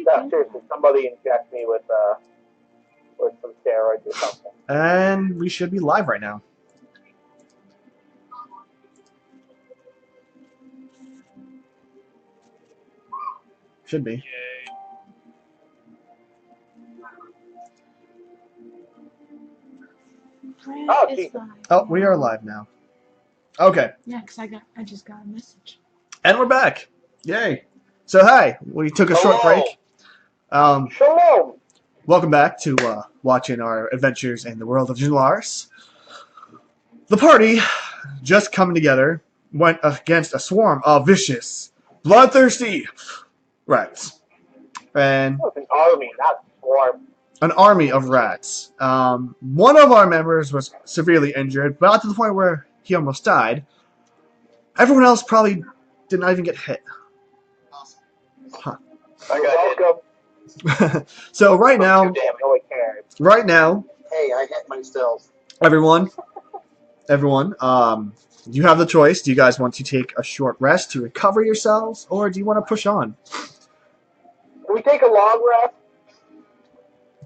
No, seriously, somebody inject me with some steroids or something. And we should be live right now. Should be. Oh, geez. Oh, we are live now. Okay. Yeah, because I just got a message. And we're back. Yay. So, hi. We took a short break. Shalom. Welcome back to watching our adventures in the world of Gen-larus. The party, just coming together, went against a swarm of vicious, bloodthirsty rats. And It was an army, not swarm. an army of rats. One of our members was severely injured, but not to the point where he almost died. Everyone else probably did not even get hit. Huh. I got hit. So right now, No one cares. right now, Hey, I hit myself. everyone, you have the choice. Do you guys want to take a short rest to recover yourselves, or do you want to push on? Can we take a long rest?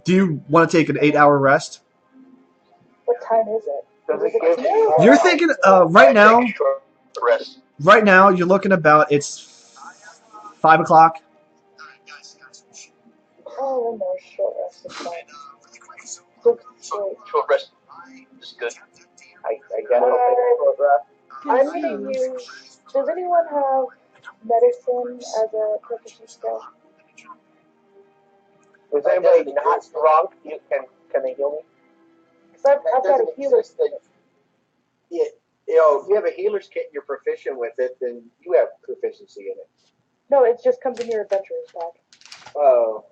Do you want to take an 8-hour rest? What time is it? Does it give you? You're thinking right now. Take a short rest. Right now, you're looking about it's 5 o'clock. Oh, no, short rest is fine. Short rest is good. I guess I'll take a short rest. I'm gonna use. Does anyone have medicine as a proficiency skill? Is anybody not drunk? Can they heal me? Because I've got a healer's kit. Yeah, if you have a healer's kit and you're proficient with it, then you have proficiency in it. No, it just comes in your adventurer's pack. Oh.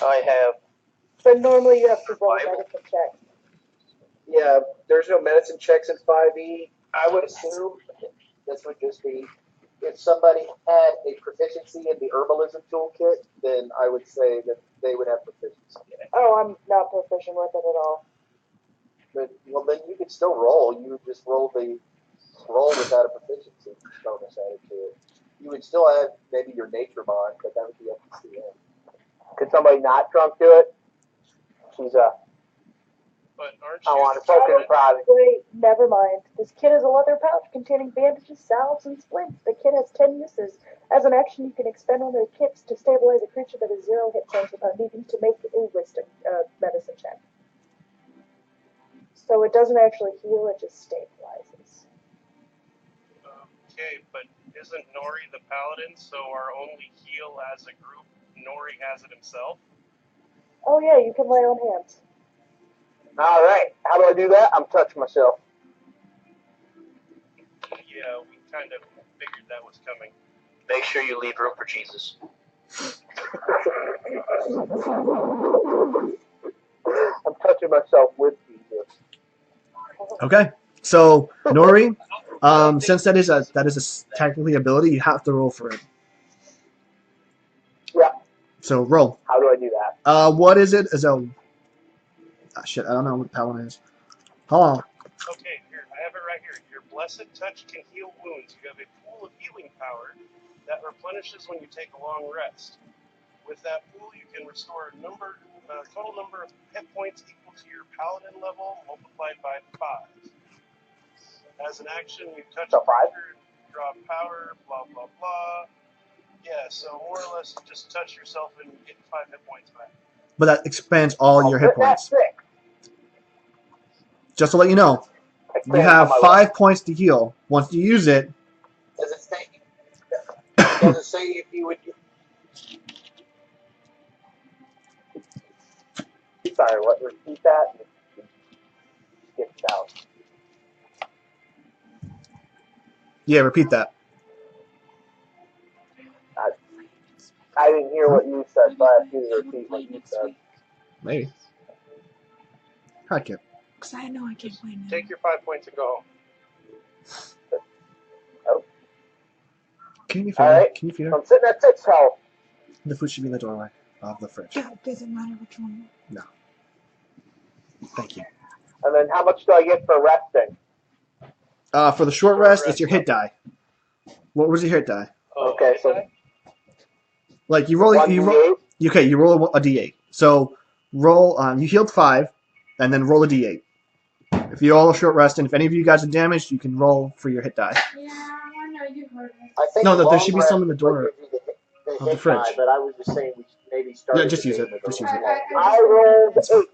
I have. But normally you have to roll a Bible. medicine check. Yeah, there's no medicine checks in 5e. I would assume this would just be if somebody had a proficiency in the herbalism toolkit, then I would say that they would have proficiency in it. Oh, I'm not proficient with it at all. But well, then you could still roll. You would just roll without a proficiency bonus added to it. You would still have maybe your nature mod, but that would be up to you. Could somebody not drunk do it? She's But aren't I you want to focus product. Wait, never mind. This kit is a leather pouch containing bandages, salves, and splints. The kit has 10 uses. As an action, you can expend one of the kits to stabilize a creature that has 0 hit points without needing to make a wisdom medicine check. So it doesn't actually heal, it just stabilizes. okay, but isn't Nori the paladin, so our only heal as a group, Nori has it himself? Oh yeah, you can lay on hands. All right. How do I do that? I'm touching myself. Yeah, we kind of figured that was coming. Make sure you leave room for Jesus. I'm touching myself with Jesus. Okay. So Nori, since that is a technically ability, you have to roll for it. Yeah. So roll. How do I do that? What is it? Is a shit? I don't know what paladin is. Hold on. Okay, here, I have it right here. Your blessed touch can heal wounds. You have a pool of healing power that replenishes when you take a long rest. With that pool, you can restore a total number of hit points equal to your paladin level multiplied by 5. As an action, you touch a creature, draw power, blah blah blah. Yeah, so more or less, just touch yourself and get 5 hit points back. But that expands all your hit That's points. 6. Just to let you know, you have 5 points to heal. Once you use it, Does it say? Does it say if you would? Sorry, what? Repeat that. Get out. yeah, repeat that. I didn't hear what you said, so I have to repeat what you said. Maybe. Hi, Kip. Because I know I can't play now. Take your 5 points and go home. Can you feed All her? right. Can you feed her? I'm sitting at 6 health. The food should be in the doorway of the fridge. Yeah, it doesn't matter which one. No. Thank you. And then how much do I get for resting? For the short rest, it's your hit die. What was your hit die? Oh, Okay, so Like you roll. You roll. Okay, you roll a d8. So roll. You healed 5, and then roll a d8. If you all short rest, and if any of you guys are damaged, you can roll for your hit die. Yeah, I know you heard me. I think No, there long should be rest some in the is what door gives you the of the hit fridge. die, but I was just saying we should maybe start. Yeah, just use it. Just use it. I rolled 8.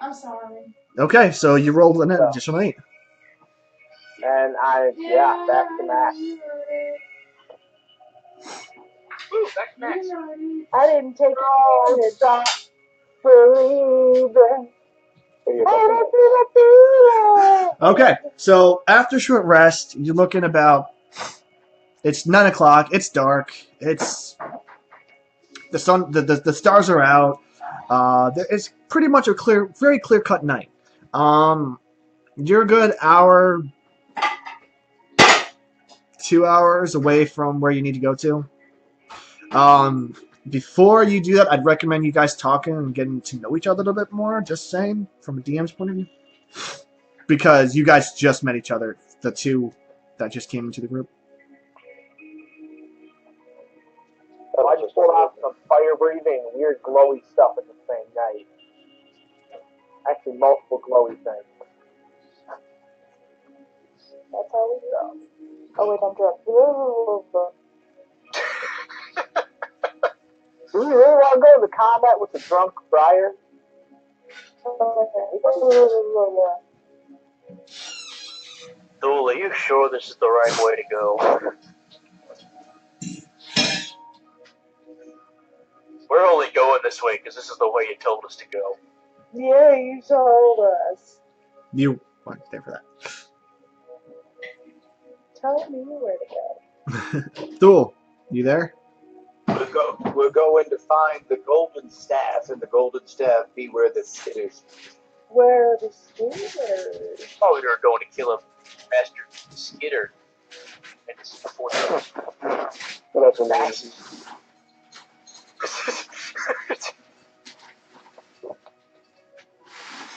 I'm sorry. Okay, so you rolled an additional 8. And yeah, back to Matt. You heard it. Ooh, back to Matt. You heard it. I didn't take Oh, any damage. stop believing. Okay, so after short rest, you're looking about. It's 9 o'clock. It's dark. It's the sun. The stars are out. It's pretty much a very clear cut night. You're a good hour, 2 hours away from where you need to go to. Before you do that, I'd recommend you guys talking and getting to know each other a little bit more. Just saying, from a DM's point of view, because you guys just met each other, the two that just came into the group. So I just pulled off some fire breathing, weird glowy stuff at the same night. Actually, multiple glowy things. That's how we go. Oh wait, I'm drunk. Ooh. Do we really want to go into combat with the drunk friar? Thule, are you sure this is the right way to go? We're only going this way because this is the way you told us to go. Yeah, you told us. You weren't there for that. Tell me where to go. Thule, you there? We're going to find the golden staff, and the golden staff be where the sitters. Where are the skiers? Oh, we were going to kill a master skitter. And this is before That's amazing.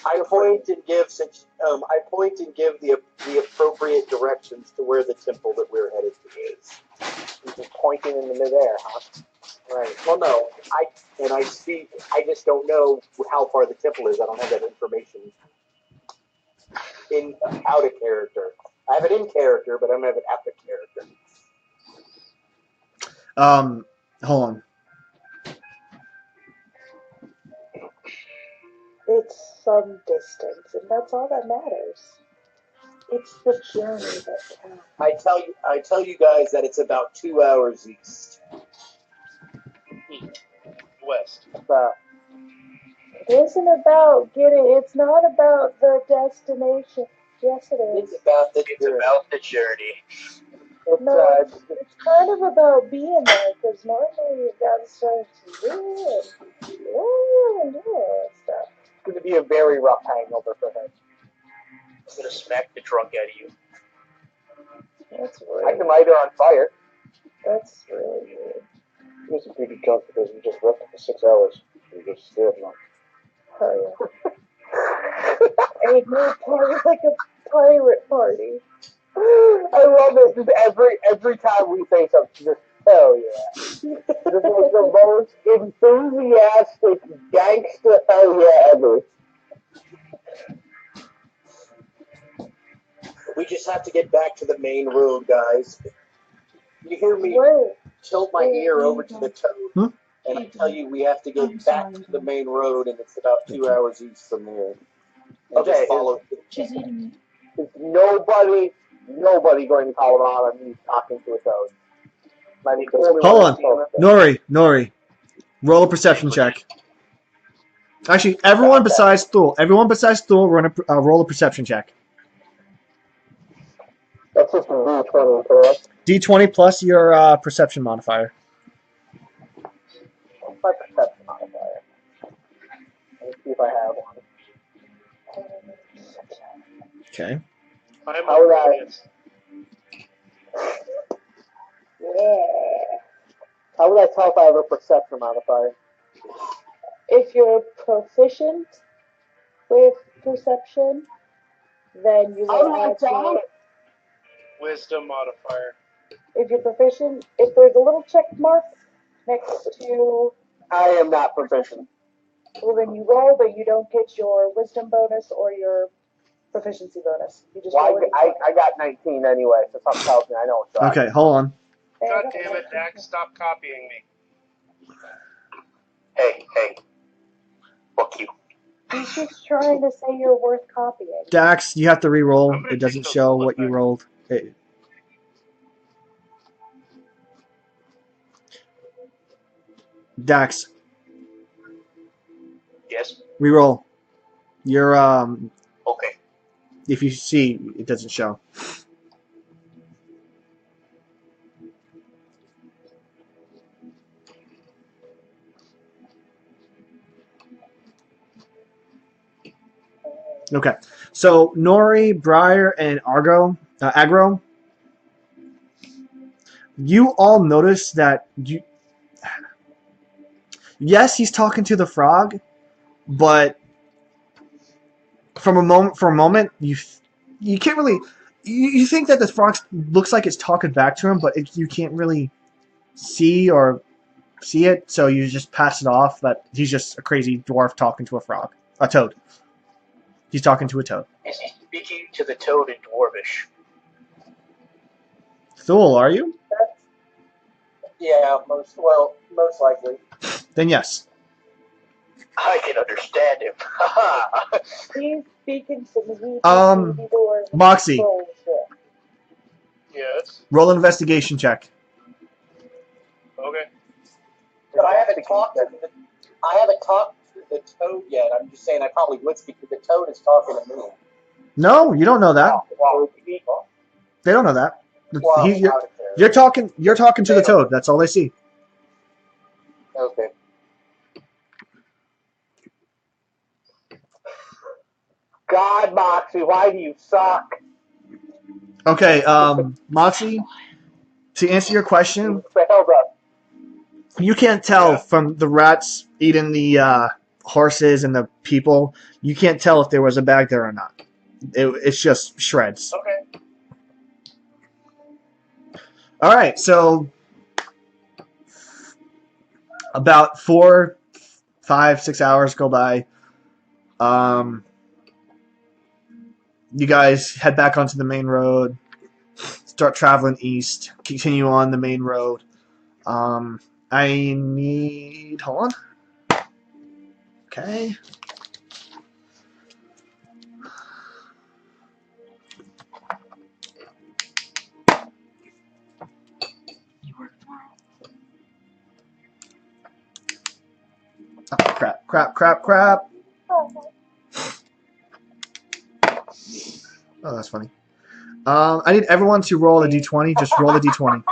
I point and give the appropriate directions to where the temple that we're headed to is. He's just pointing in the midair, huh? Right. Well, no. When I speak, I just don't know how far the temple is. I don't have that information out of character. I have it in character, but I don't have it out of character. Hold on. It's some distance, and that's all that matters. It's the journey that counts. I tell you guys that it's about 2 hours east. West. It isn't about getting. It's not about the destination. Yes, it is. It's about the journey. It's kind of about being there, because normally you gotta start to do stuff. It's going to be a very rough hangover for him. I'm gonna smack the drunk out of you. That's I really, can light her on fire. that's really weird. He was a pretty drunk because we just rested for 6 hours. We just stared at him. Oh yeah. Ain't no party like a pirate party. I love it. Just every time we say something, just hell yeah. This is the most enthusiastic gangster hell yeah ever. We just have to get back to the main road, guys. You hear me tilt my ear over to the toad, and I tell you we have to get back to the main road, and it's about 2 hours east from here. And Okay, just follow She's eating it. Is nobody going to call him out on me talking to a toad? Hold on. Nori. Roll a perception check. Actually, everyone besides Thule, roll a perception check. That's just a D20, correct? D20 plus your perception modifier. What's my perception modifier? Let me see if I have one. Okay. How would I? Yeah. How would I tell if I have a perception modifier? If you're proficient with perception, then you How do will I add tell your, it? Wisdom modifier. if you're proficient, if there's a little check mark Next to, I am not proficient. well, then you roll, but you don't get your wisdom bonus or your proficiency bonus. You just Well, roll it. I got 19 anyway, so something tells me I know it's right. Okay, hold on. God damn it, Dax, stop copying me. Hey, fuck you. He's just trying to say you're worth copying. Dax, you have to I'm re-roll. gonna It take doesn't those show bullet what you back. rolled. Dax, Yes? re-roll. You're Okay. if you see, it doesn't show. Okay, so Nori, Briar, and Agro, you all notice that you. Yes, he's talking to the frog, but for a moment, you can't really. You think that the frog looks like it's talking back to him, but you can't really see it, so you just pass it off that he's just a crazy dwarf talking to a toad. He's talking to a toad. Is he speaking to the toad in Dwarvish? Thule, are you? Yeah, most likely. Then yes. I can understand him. Haha. He's speaking to me. Moxie, Yes. roll an investigation check. Okay. But I haven't talked to the toad yet. I'm just saying I probably would speak to the toad is talking to me. No, you don't know that. Wow. They don't know that. Wow. You're talking to the toad. That's all they see. Okay. God, Moxie, why do you suck? Okay, Moxie, to answer your question, You failed us. you can't tell Yeah. from the rats eating the horses and the people. You can't tell if there was a bag there or not. It's just shreds. Okay. All right, so about 4, 5, 6 hours go by. You guys head back onto the main road, start traveling east, continue on the main road. I need. Hold on. Okay. Oh, crap. Oh, that's funny. I need everyone to roll a d20. Just roll a d20.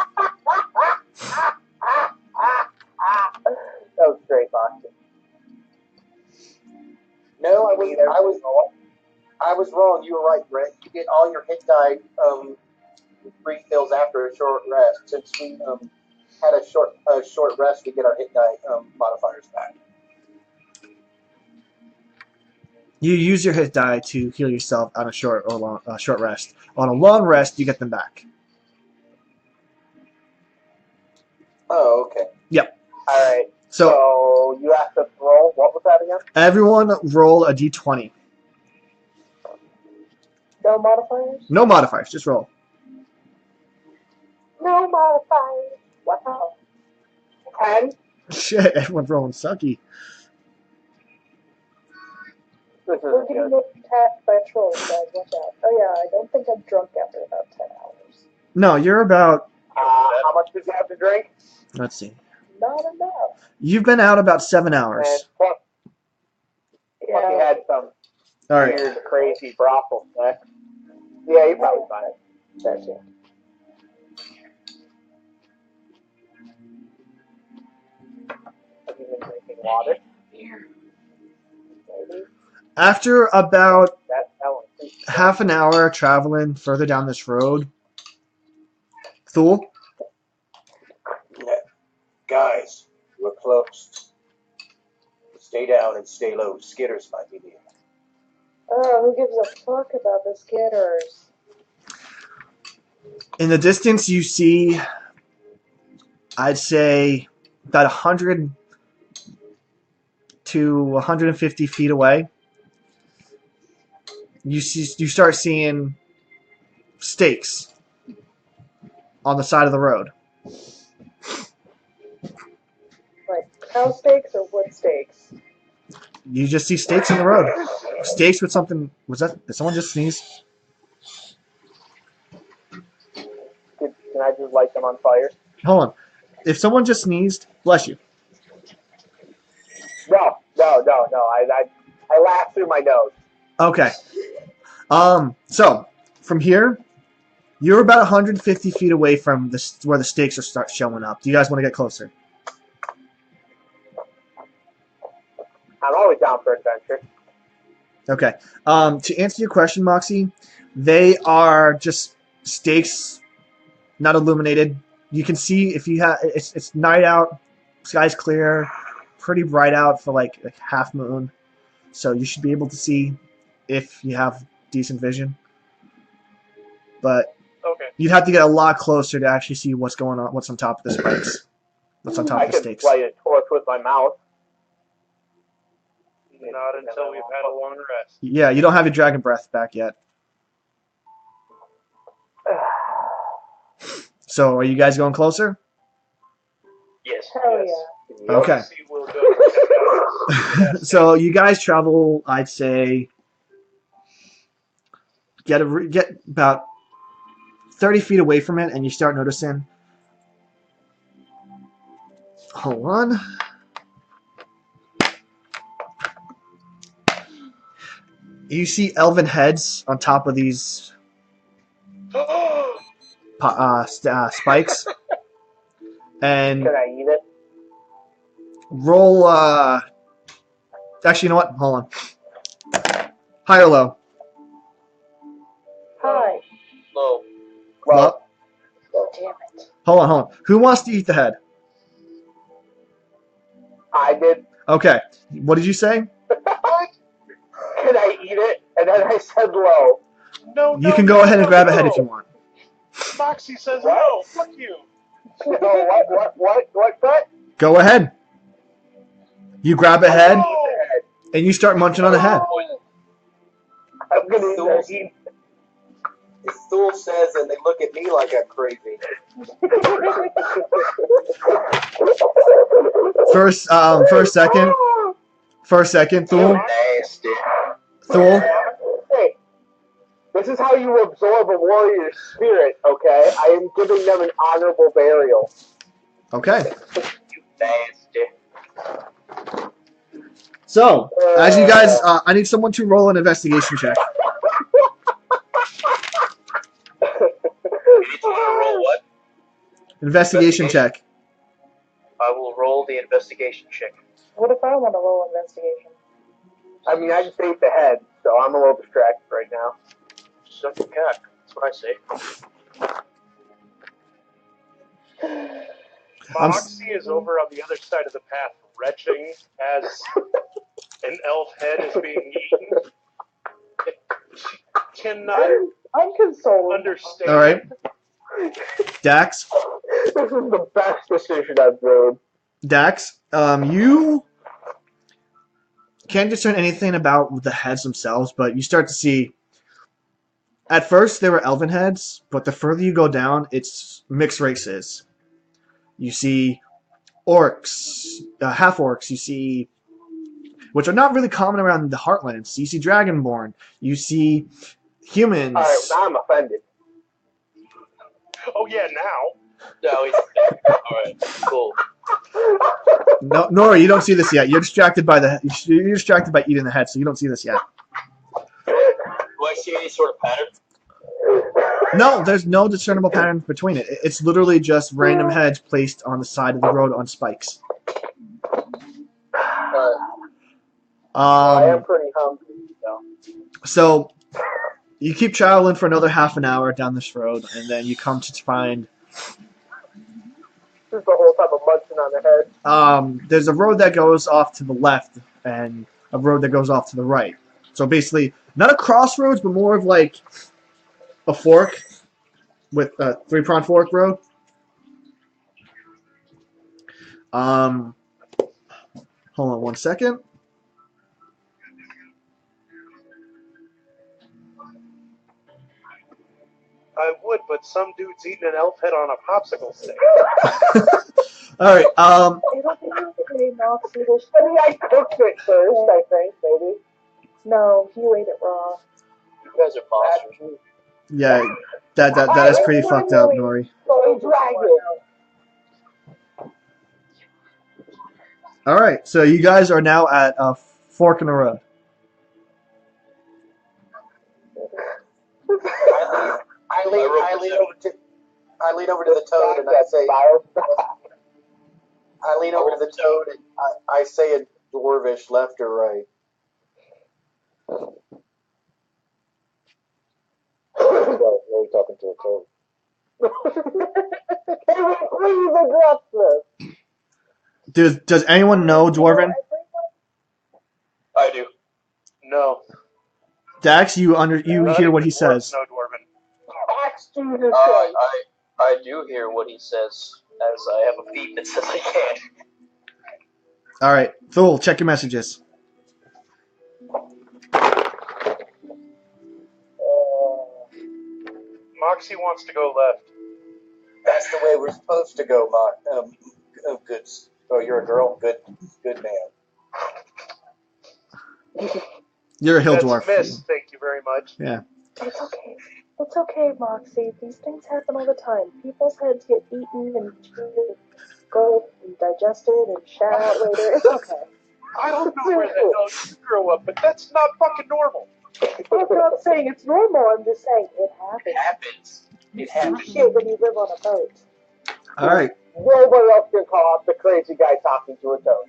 That was great, Moxie. No, I was wrong. You were right, Brett. You get all your hit die refills after a short rest. Since we had a short rest, we get our hit die modifiers back. You use your hit die to heal yourself on a short rest. On a long rest, you get them back. Oh, okay. Yep. All right. So So you have to roll. What was that again? everyone roll a d20. No modifiers? No modifiers. Just roll. No modifiers. Wow. 10. Shit, everyone's rolling sucky. This We're is getting good. attacked by trolls, guys. Watch out. Oh yeah, I don't think I'm drunk after about 10 hours. No, you're about. How much did you have to drink? Let's see. Not enough. You've been out about 7 And hours. plus you Yeah. had some All right. weird, crazy brothel sex. Yeah, you're probably fine. That's it. Have you been drinking water? Maybe. After about That one. half an hour traveling further down this road, Thule, Guys, we're close. Stay down and stay low. Skitters might be near. Oh, who gives a fuck about the skitters? in the distance you see, I'd say about 100 to 150 feet away, you start seeing stakes on the side of the road. Like cow steaks or wood steaks? You just see stakes in the road. Stakes with something. Did someone just sneeze? Can I just light them on fire? Hold on. If someone just sneezed, bless you. No. I laughed through my nose. Okay. So from here, you're about 150 feet away from where the stakes are start showing up. Do you guys want to get closer? I'm always down for adventure. Okay. To answer your question, Moxie, they are just stakes, not illuminated. You can see if you have it's night out, sky's clear, pretty bright out for like half moon, so you should be able to see if you have decent vision. But Okay. you'd have to get a lot closer to actually see what's going on, what's on top of the spikes, what's on top I of the could stakes. light a torch with my mouth. Not until we've had a long rest. Yeah, you don't have your dragon breath back yet. So are you guys going closer? Yes. Hell yes. yeah. Okay. Obviously, we'll go. So you guys travel, I'd say, get about 30 feet away from it, and you start noticing. Hold on. You see elven heads on top of these spikes, and Can I eat it? roll. Actually, you know what? Hold on. High or low? Hi. Low. Low. Damn it. Hold on. Who wants to eat the head? I did. Okay. What did you say? Can I eat it? And then I said low. No, You can go ahead and grab a head if you want. Moxie says What? no. Fuck you. No, what? Go ahead. You grab a head, No. and you start munching on the head. I'm gonna eat. Stool says, and they look at me like I'm crazy. First second, Thule. Nasty. Thule. Hey, this is how you absorb a warrior's spirit, okay? I am giving them an honorable burial. Okay. You nasty. So, as you guys, I need someone to roll an investigation check. You need to roll what? Investigation check. I will roll the investigation check. What if I want to roll investigation? I mean, I just ate the head, so I'm a little distracted right now. Suck your cock. That's what I say. Moxie is over on the other side of the path, retching as an elf head is being eaten. She cannot I'm consoled. understand. All right. Dax. This is the best decision I've made. Dax, you can't discern anything about the heads themselves, but you start to see. At first, they were elven heads, but the further you go down, it's mixed races. You see orcs, half orcs. You see, which are not really common around the Heartlands. You see dragonborn. You see humans. All right, now I'm offended. Oh yeah, now. No, he's alright, cool. No, Nora, you don't see this yet. You're distracted by eating the head, so you don't see this yet. Do I see any sort of pattern? No, there's no discernible pattern between it. It's literally just random heads placed on the side of the road on spikes. I am pretty hungry, so. So you keep traveling for another half an hour down this road, and then you come to find This is the whole time I'm munching on the head. there's a road that goes off to the left and a road that goes off to the right. So basically, not a crossroads, but more of like a fork with a three-pronged fork road. Hold on one second. I would, but some dude's eating an elf head on a popsicle stick. All right. It'll be okay, Moxie. There's I mean, I cooked it first, I think, maybe. no, you ate it raw. You guys are monsters. Yeah, that is pretty fucked up, Nori. So dragon. All right, so you guys are now at a fork in the road. I lean over to the toad and I say, I lean over to the toad and I say in dwarvish, left or right. Really talking to a toad. Can we please address this? Does anyone know Dwarven? I do. No. Dax, you hear what he says. No, Dwarven. Axe Jesus Christ. I do hear what he says, as I have a feed that says I can. All right, Thule, check your messages. Moxie wants to go left. That's the way we're supposed to go, good. Oh, you're a girl? Good man. You're a hill That's dwarf. miss, thank you very much. Yeah. It's okay. It's okay, Moxie. These things happen all the time. People's heads get eaten and gulped and digested and shat out later. It's okay. I don't know where the hell you grew up, but that's not fucking normal. I'm not saying it's normal. I'm just saying it happens. It You happens. do shit when you live on a boat. All right. Nobody else can call out the crazy guy talking to a toad.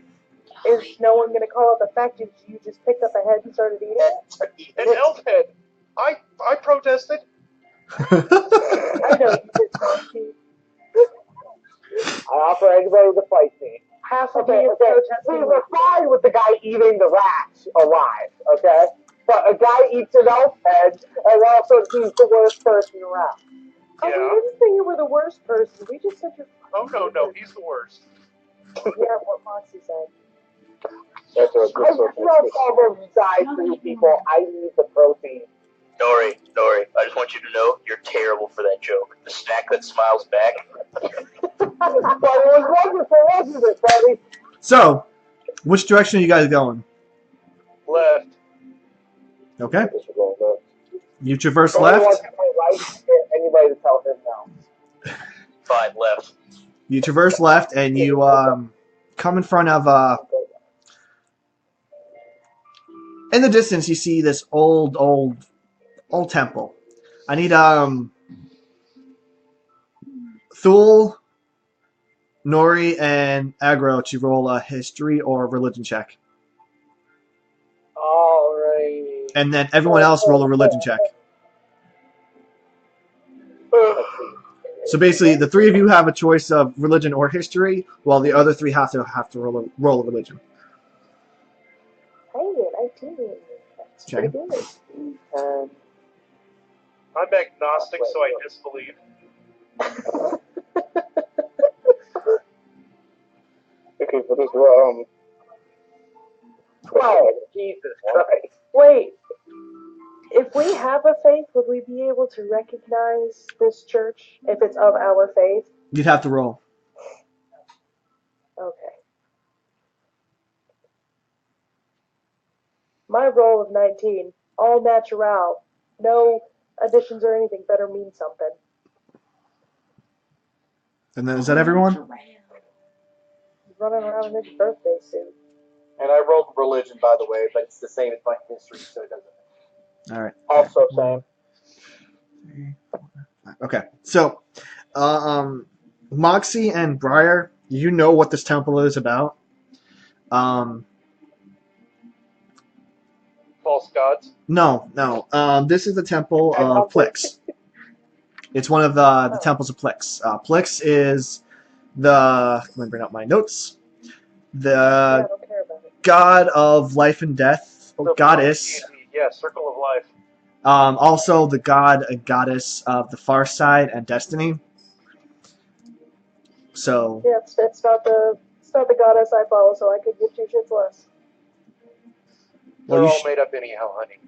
Is no one going to call out the fact that you just picked up a head and started eating it? An elf head. I protested. I know you did, Moxie. I offer anybody to fight me. Half of Okay, me is we protesting. were fine with the guy eating the rats alive, okay? But a guy eats an elf head, and also he's the worst person around. Oh, Yeah. we didn't say you were the worst person. We just said you're. Oh, no, he's the worst. Yeah, what Moxie said. I just almost died for you people. I need the protein. Nori, I just want you to know you're terrible for that joke. The snack that smiles back. But it was wonderful, wasn't it, buddy? So, which direction are you guys going? Left. Okay. You traverse Nobody wants left. to play right, get anybody to tell him no. Fine, left. You traverse left, and you come in front of in the distance. You see this old temple. I need Thule, Nori, and Agro to roll a history or religion check, Alright. and then everyone else roll a religion check. So basically, the three of you have a choice of religion or history, while the other three have to roll a religion. Hey, 19. That's Okay. pretty good. I'm agnostic, so I disbelieve. Okay, for this, 12. Jesus Christ. Wait. If we have a faith, would we be able to recognize this church if it's of our faith? You'd have to roll. Okay. My roll of 19, all natural, no additions or anything, better mean something. And then is that everyone? He's running around in his birthday suit. And I rolled religion, by the way, but it's the same as my history, so it doesn't. All right. Also same. Okay. So, Moxie and Briar, you know what this temple is about. False gods. No. This is the temple of Plix. It's one of the temples of Plix. Plix is let me bring up my notes. I The don't care about it. god of life and death, or goddess. Yeah, circle of life. Also the goddess of the far side and destiny. So Yeah, it's about the not the goddess I follow, so I could give two shits less. Well, They're you all made up anyhow, honey.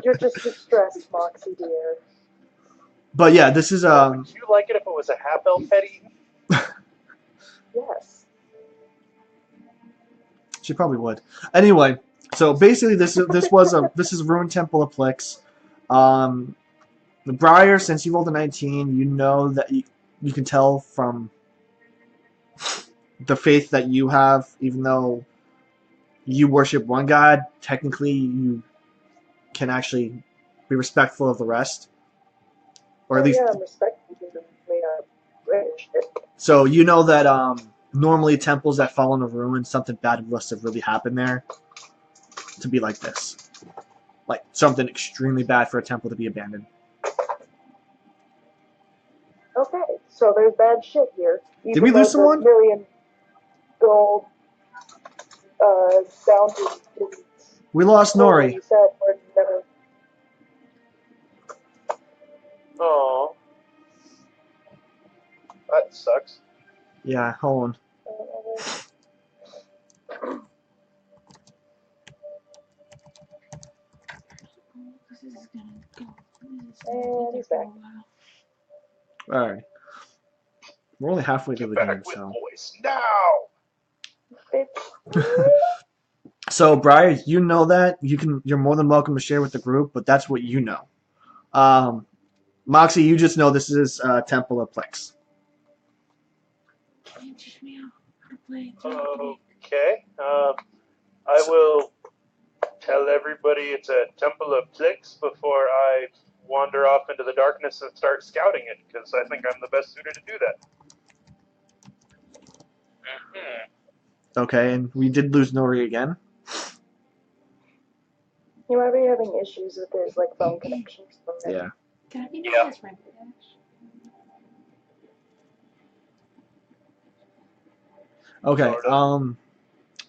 You're just distressed, Moxie dear. But yeah, this is Would you like it if it was a half elf Hetty? Yes. She probably would. Anyway, so basically, this is Ruined Temple of Plix. The Briar, since you rolled a 19, you know that you can tell from the faith that you have, even though you worship one god, technically you can actually be respectful of the rest, or at least. Yeah, I'm respectful to me. Rich. So you know that normally temples that fall into ruin, something bad must have really happened there to be like this. Like something extremely bad for a temple to be abandoned. Okay, so there's bad shit here. Did we lose someone? Million gold bounty. We lost Nori. You said we're never. Oh, that sucks. Yeah, hold on. This is gonna go. And he's back. All right. We're only halfway through the game, Back with so. voice now. So, Briar, you know that you're more than welcome to share with the group, but that's what you know. Moxie, you just know this is Temple of Plex. Can you teach me how to play? Okay. I will tell everybody it's a Temple of Plix before I wander off into the darkness and start scouting it, because I think I'm the best suited to do that. Okay, and we did lose Nori again. He might be having issues with his phone connection. Yeah. Can I be Yeah. his friend? Okay.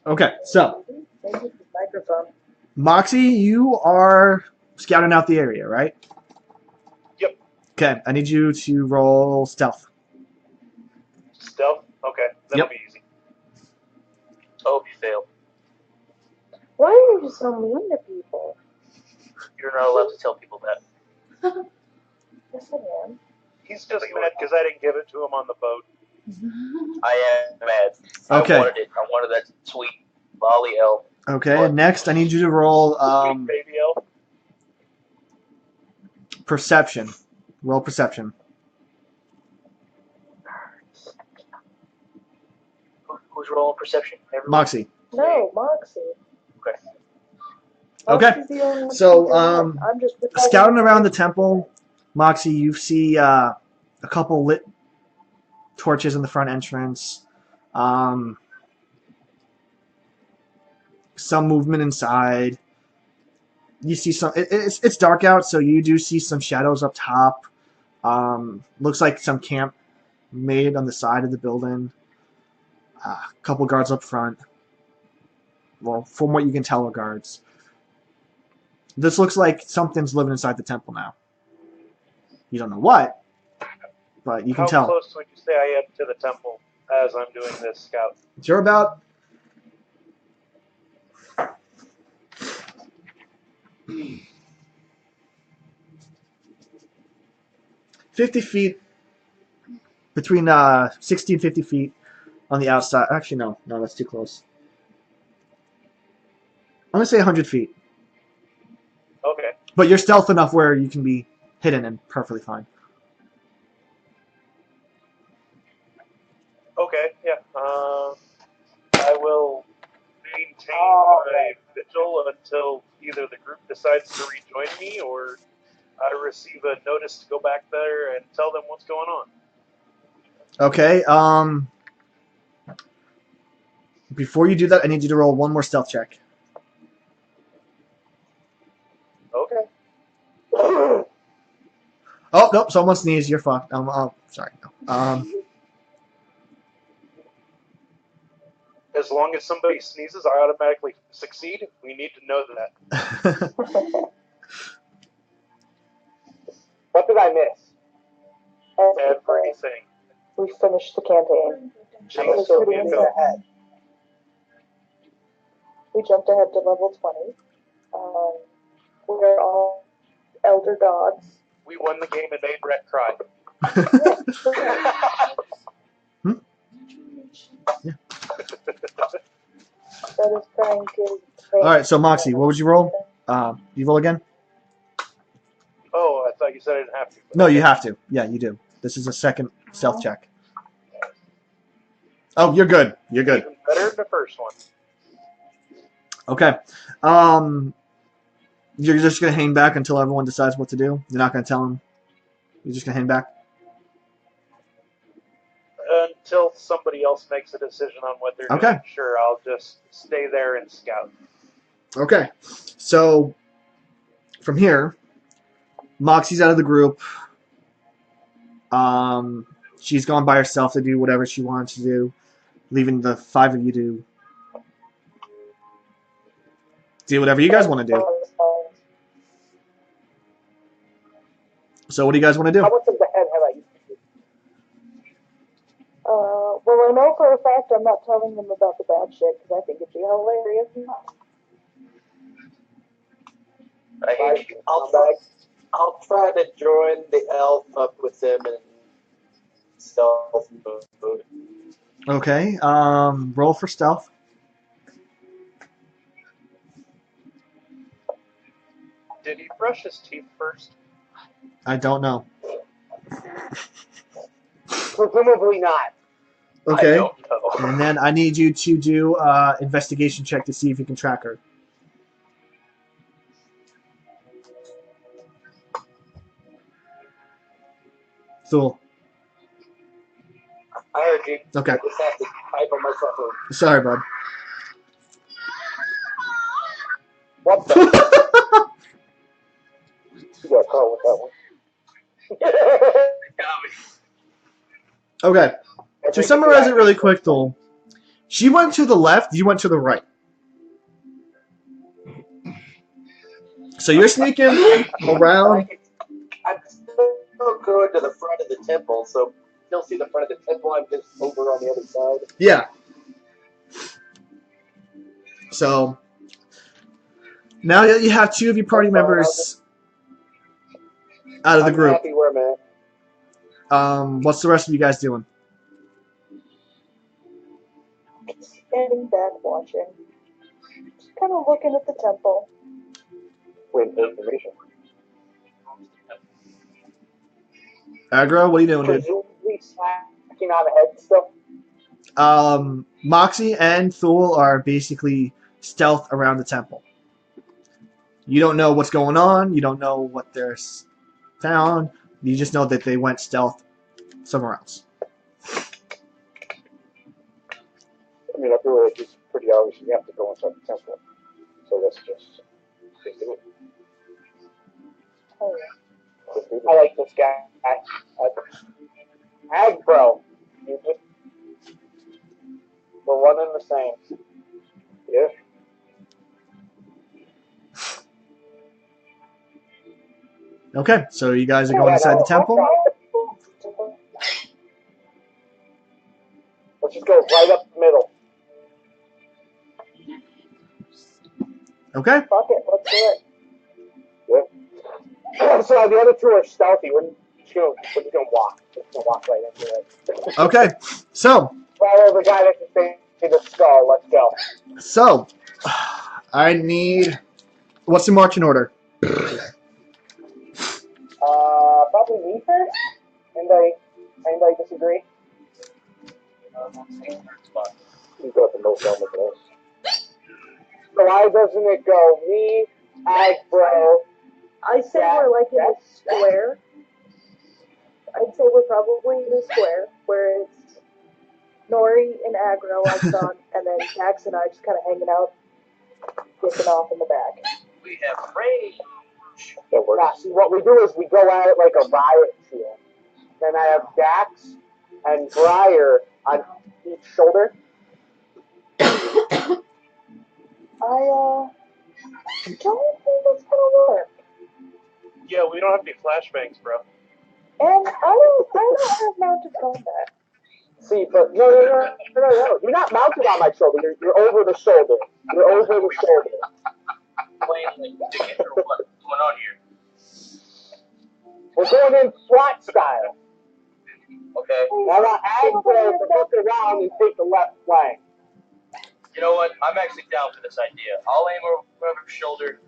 Okay. So, Maybe his microphone. Moxie, you are scouting out the area, right? Yep. Okay. I need you to roll stealth. Stealth? Okay, that'll Yep. be easy. Oh, you failed. Why are you so mean to people? You're not allowed to tell people that. Yes, I am. He's just mad because I didn't give it to him on the boat. I am mad. Okay. I wanted it. I wanted that sweet lolly elf. Okay. Next, I need you to roll Sweet baby elf. perception. Roll perception. Who's rolling perception? Everyone? Moxie. No, Moxie. Okay. Okay. Moxie's the only one So, who's doing it. I'm just Scouting around the temple, Moxie, you see a couple lit torches in the front entrance. Some movement inside. You see some. It's dark out, so you do see some shadows up top. Looks like some camp made on the side of the building. A couple guards up front. Well, from what you can tell, are guards. This looks like something's living inside the temple now. You don't know what, but you can How tell. close would you say I am to the temple as I'm doing this scout? You're about 50 feet, between 60 and 50 feet on the outside. Actually, no, that's too close. I'm going to say 100 feet. Okay. But you're stealth enough where you can be hidden and perfectly fine. Okay, yeah. I will maintain my vigil until either the group decides to rejoin me or I receive a notice to go back there and tell them what's going on. Okay, before you do that, I need you to roll one more stealth check. Okay. Oh, nope, someone sneezed. You're fucked. Sorry. No. As long as somebody sneezes, I automatically succeed. We need to know that. What did I miss? Everything. We finished the campaign. James was still pretty moving insane. ahead. We jumped ahead to level 20. We're all elder gods. We won the game and made Brett cry. That is trying to. All right, so Moxie, what would you roll? You roll again? Oh, I thought you said I didn't have to. No, you have to. Yeah, you do. This is a second stealth check. Oh, you're good. You're good. Even better than the first one. Okay. You're just gonna hang back until everyone decides what to do. You're not gonna tell them. You're just gonna hang back. Until somebody else makes a decision on what they're Okay. doing. Sure, I'll just stay there and scout. Okay. So from here, Moxie's out of the group. She's gone by herself to do whatever she wanted to do, leaving the 5 of you to do whatever you guys want to do. So what do you guys want to do? How much of the head have I used? Well, I know for a fact I'm not telling them about the bad shit because I think it'd be hilarious. I'll try to join the elf up with them and stealth mode. Okay. Roll for stealth. Did he brush his teeth first? I don't know. Presumably not. Okay. I don't know. And then I need you to do investigation check to see if you can track her. Thule. I heard you. Okay. I just have to type on myself. Sorry, bud. What the? You got caught with that one. Okay. To summarize it really quick, though, she went to the left, you went to the right. So you're sneaking around. I'm still going to the front of the temple, so you'll see the front of the temple. I'm just over on the other side. Yeah. So now that you have 2 of your party members out of the I'm group, happy where I'm at. what's the rest of you guys doing? Standing back watching. Just kind of looking at the temple. Wait for information. Aggro, what are you doing, dude? Presumably smacking on the head still. Moxie and Thule are basically stealth around the temple. You don't know what's going on. You don't know what they're found. You just know that they went stealth somewhere else. I mean, I feel like it's pretty obvious you have to go inside the temple. So let's just do it. Oh, I like this guy. Ag bro. You just we're one and the same. Yeah. Okay, so you guys are going inside the temple. Let's just go right up the middle. Okay. fuck it, let's do it. So the other 2 are stealthy. We're just gonna walk. We're just gonna walk right into it. Okay. So Follow the guy that can stay in the skull. Let's go. I need. What's the marching order? Probably me first. Anybody disagree? You got the most element for this. So why doesn't it go me, Ag bro? I say we're like in a square. I'd say we're probably in a square where it's Nori and Aggro like on, and then Jax and I just kind of hanging out, kicking off in the back. We have rage. That works. Yeah, see, what we do is we go at it like a riot shield. Then I have Dax and Briar on each shoulder. I don't think that's gonna work. Yeah, we don't have any flashbangs, bro. And I don't have mounted combat. See, but no. You're not mounted on my shoulder. You're over the shoulder. You're over the shoulder. Playing like ticket or what's going on here? We're going in SWAT style. Okay. Now I want Agro to look around and take the left flank. You know what? I'm actually down for this idea. I'll aim over the shoulder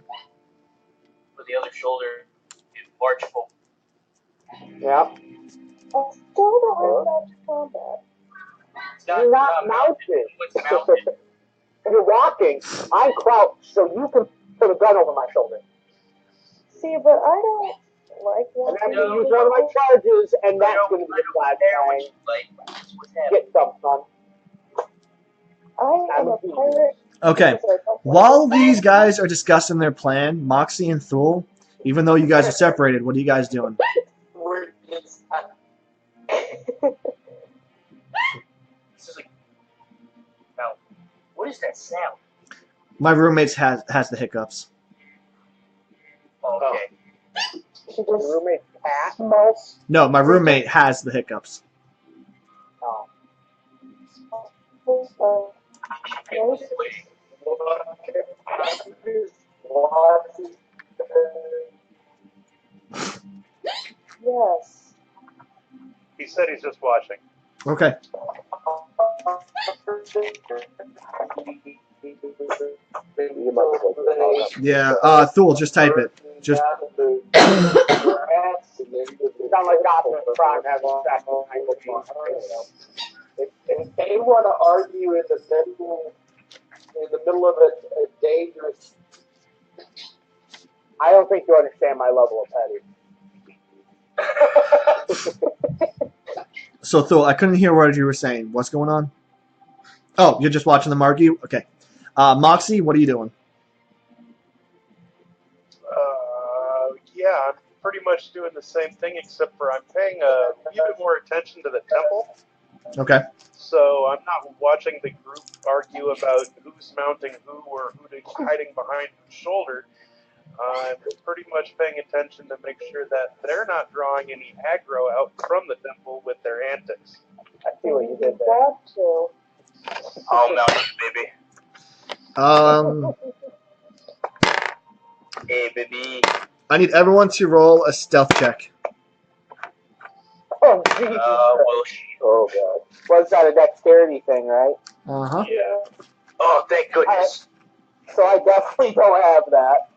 with the other shoulder and march forward. Yeah. I still don't have much combat. It's You're not mounted. What's mounted? You're walking. I'm crouched, so you can put a gun over my shoulder. See, but I don't like And walking. I'm going to use one of my charges, and that's going to be a flag bang. Get some, son. I am a pirate. Okay. While these guys are discussing their plan, Moxie and Thule, even though you guys are separated, what are you guys doing? We're just. This is like. Now, what is that sound? My roommate has the hiccups. Oh, okay. Your roommate cat mouse? No, my roommate has the hiccups. Oh. Yes. He said he's just watching. Okay. Yeah, Thule, just type it. Just sound like Optimus Prime having sex. If they want to argue in the middle of a dangerous. I don't think you understand my level of petty. so Thule, I couldn't hear what you were saying. What's going on? Oh, you're just watching them argue? Okay. Moxie, what are you doing? Yeah, I'm pretty much doing the same thing, except for I'm paying a bit more attention to the temple. Okay. So I'm not watching the group argue about who's mounting who or who's hiding behind whose shoulder. I'm pretty much paying attention to make sure that they're not drawing any aggro out from the temple with their antics. I see what you did there. Got to. I'll mount you, baby. Hey, baby. I need everyone to roll a stealth check. Oh, Jesus. Oh, God. Was that a dexterity thing, right? Uh-huh. Yeah. Oh, thank goodness. So I definitely don't have that.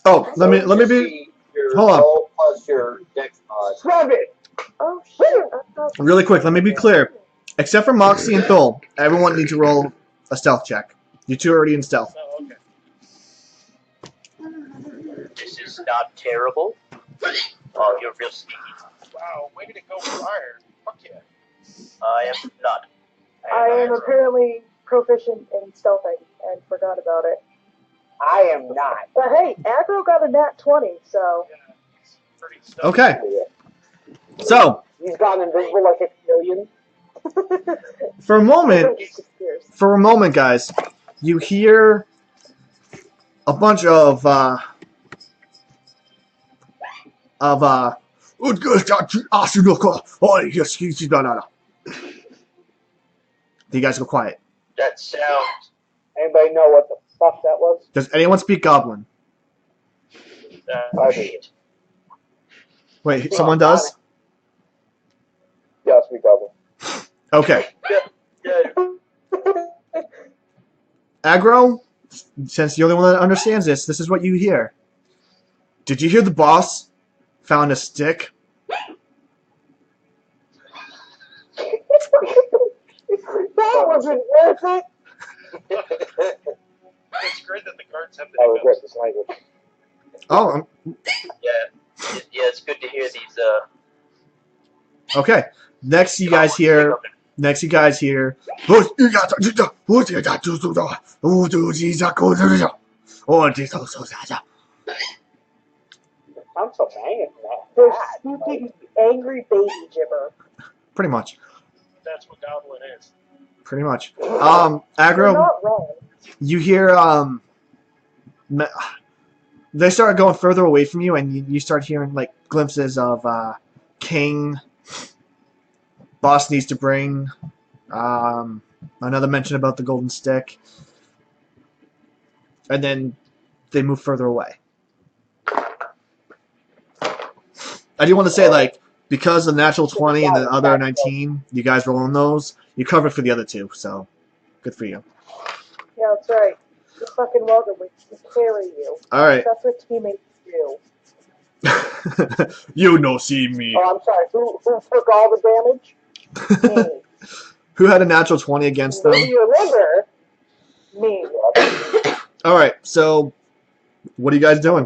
Oh, let me be hold on. Roll plus your dex mod. Grab it! Oh, shit. I thought- Really quick, let me be clear. Except for Moxie and Thule, everyone needs to roll a stealth check. You two are already in stealth. Oh, okay. This is not terrible. Oh, you're real sneaky. Wow, way to go fire. Fuck yeah. I am not. I am apparently proficient in stealthing and forgot about it. I am not. But hey, Aggro got a nat 20, so. Yeah, it's pretty stuff. Okay. So, He's gone invisible like a chameleon. for a moment, guys, you hear a bunch of you guys go quiet. That sounds. Anybody know what the fuck that was? Does anyone speak Goblin? I do. Wait, someone does? Yes, we got Okay. Yeah. Aggro, since you're the one that understands this, this is what you hear. Did you hear the boss found a stick? That wasn't worth it. It's great that the guards have the I regret hiccups. this language. Oh, Yeah, it's good to hear these. okay. Next, you guys hear. Sounds so banging. They're speaking angry baby gibber. pretty much. That's what Goblin is. Pretty much. You're Aggro, not wrong. you hear they start going further away from you, and you start hearing like glimpses of King boss needs to bring. Another mention about the golden stick. And then they move further away. I do want to say, like, because the natural 20 and the other 19, you guys rolling those, you covered for the other two, so good for you. Yeah, that's right. You're fucking welcome. We carry you. Alright. That's what teammates do. You no see me. Oh, I'm sorry. Who took all the damage? Me. Who had a natural 20 against them? Maybe your liver. Me. Alright, so what are you guys doing?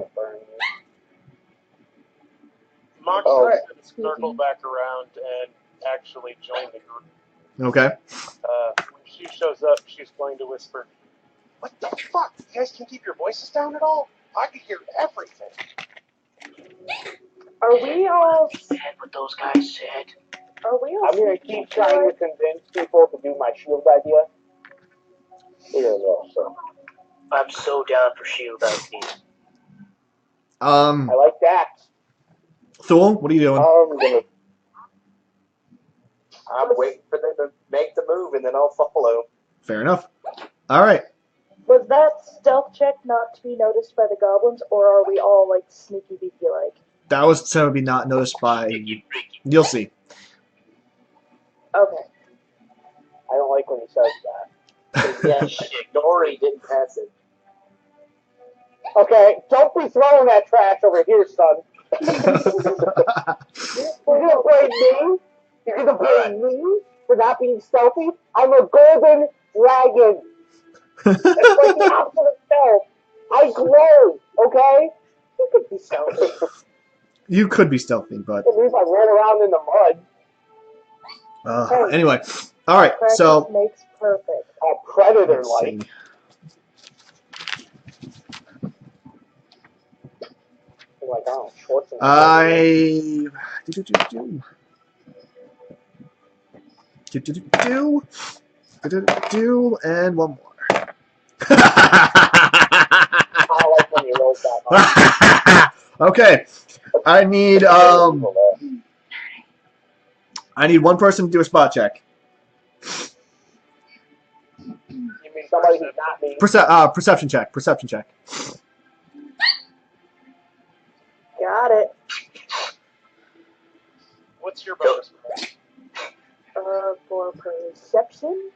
Moxie Oh. is going to circle back around and actually join the group. Okay. When she shows up, she's going to whisper, "What the fuck? You guys can keep your voices down at all? I can hear everything." Are we all? Said what those guys said. Are we all? I'm going to keep trying to convince people to do my shield idea. Here we go. So, I'm so down for shield ideas. I like that. Thule, what are you doing? I'm waiting for them to make the move, and then I'll follow. Fair enough. Alright. Was that stealth check not to be noticed by the goblins, or are we all like sneaky beaky like? That was to be not noticed by... You'll see. Okay. I don't like when he says that. Yeah, shit, Dory didn't pass it. Okay, don't be throwing that trash over here, son. You're gonna blame me? You're gonna blame me for not being stealthy? I'm a golden dragon. It's like the opposite of stealth. I glow, okay? You could be stealthy. You could be stealthy, but... At least I ran around in the mud. Anyway. Alright, so... Practice makes perfect. A predator let's like. see. Like, oh, shorts and And one more. I like when you roll that hard. Okay. I need one person to do a spot check. You mean Somebody who's not me. Perception check. Perception check. Got it. What's your bonus? For perception,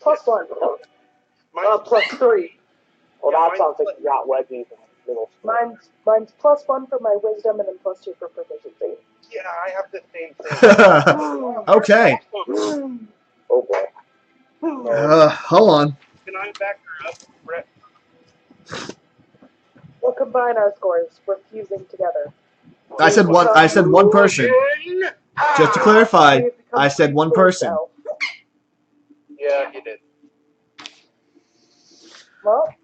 +1. Mine's +3. Well, Yeah, that mine- sounds like you got wedgies in the middle. Mine's +1 for my wisdom and then +2 for proficiency. Yeah, I have the same thing. Okay. Oh boy. Hold on. Can I back her up, Brett? We'll combine our scores. We're fusing together. I said one person. Just to clarify, I said one person. Yeah, you did. Well,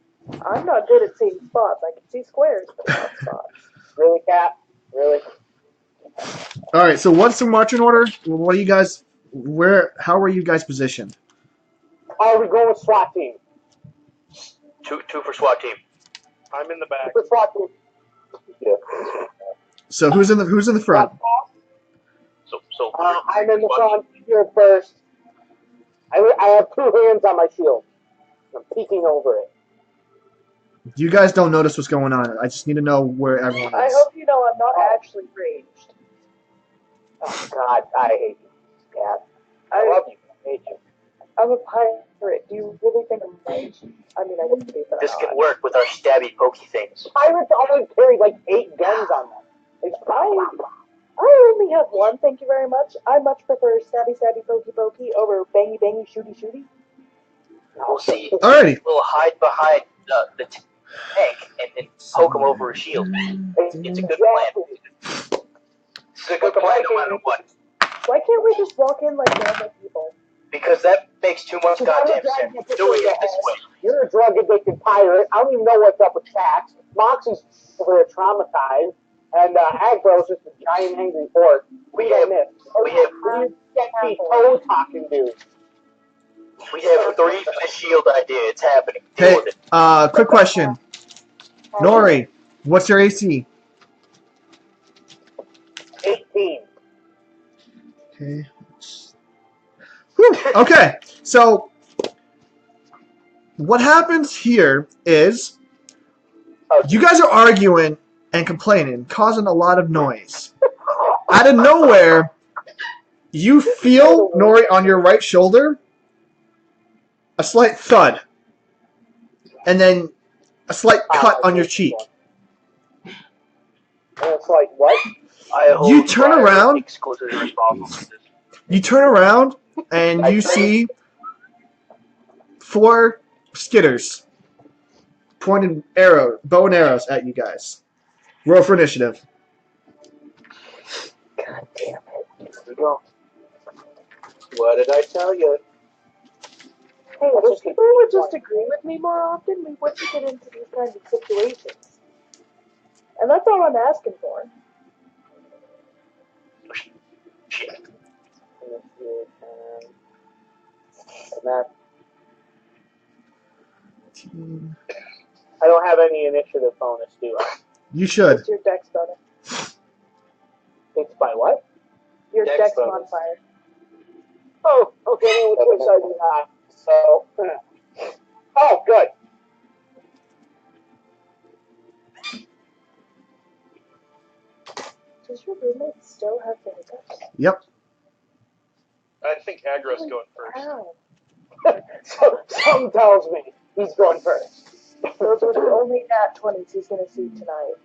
I'm not good at seeing spots. I can see squares, but not spots. Really, Cap? Really? All right. So what's the marching order? What are you guys? How are you guys positioned? Oh, we go with SWAT team. Two for SWAT team. I'm in the back. For SWAT team. Yeah. So who's in the front? So I'm in the front here first. I have two hands on my shield. I'm peeking over it. You guys don't notice what's going on. I just need to know where everyone I is. hope you know I'm not actually raged. Oh, God, I hate you, Cap. I love you. I hate you. I'm a pirate. Do you really think I'm raged? I mean, I wouldn't be, but this I'm can not. work with our stabby pokey things. Pirates only carry like 8 guns on them. It's I only have one, thank you very much. I much prefer stabby stabby pokey pokey over bangy bangy shooty shooty. We'll see. Alrighty. We'll hide behind the tank and poke him over his shield. It's a good plan. It's a good plan no matter what. Why can't we just walk in like normal people? Because that makes too much goddamn sense. Doing it this way. You're a drug-addicted pirate. I don't even know what's up with Tax. Moxie's over there traumatized. And Agro's just a giant angry horse. We have sketchy toe-talking dude. 3 for the shield idea. It's happening. Deal Hey, with it. quick question. Nori, what's your AC? 18. Okay. Whew. Okay, so what happens here is you guys are arguing and complaining, causing a lot of noise. Out of nowhere, you feel, Nori, on your right shoulder, a slight thud. And then a slight cut on your cheek. And it's like, what? I You hold turn fire around. exclusively responsible for this. You turn around and you see 4 skitters pointing bow and arrows at you guys. Roll for initiative. God damn it. Here we go. What did I tell you? Hey, if people would just agree with me more often, we wouldn't get into these kinds of situations. And that's all I'm asking for. Shit. And that. I don't have any initiative bonus, do I? You should. It's your dex bonus. It's by what? Your Dex dex bonus. modifier. Oh, okay, which was I do not. So, oh, good. Does your roommate still have the hiccups? Yep. I think Agro's going first. Ow. So, something tells me he's going first. Those are the only nat 20s he's going to see tonight.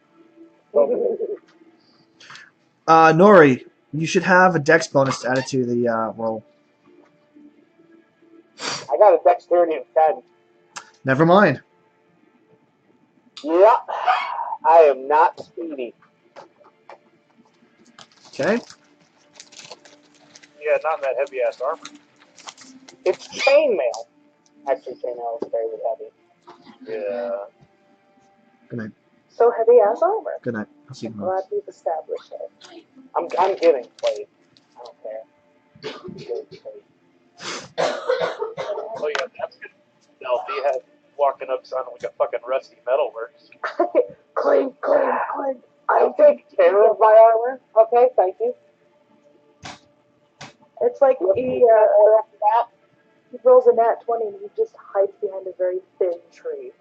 Nori, you should have a dex bonus added to the roll. I got a dexterity of 10. Never mind. Yeah, I am not speedy. Okay. Yeah, not in that heavy ass armor. It's chainmail. Actually, chainmail is fairly heavy. Yeah. Good night. So heavy ass armor. Good night. I'll see you tomorrow. Glad we've established it. I'm getting played. I don't care. Oh yeah, that's good. No, he had walking up sounding like a fucking rusty metal works. Cling, cling, cling. I take care of my armor. Okay, thank you. It's like he rolls a nat 20 and he just hides behind a very thin tree.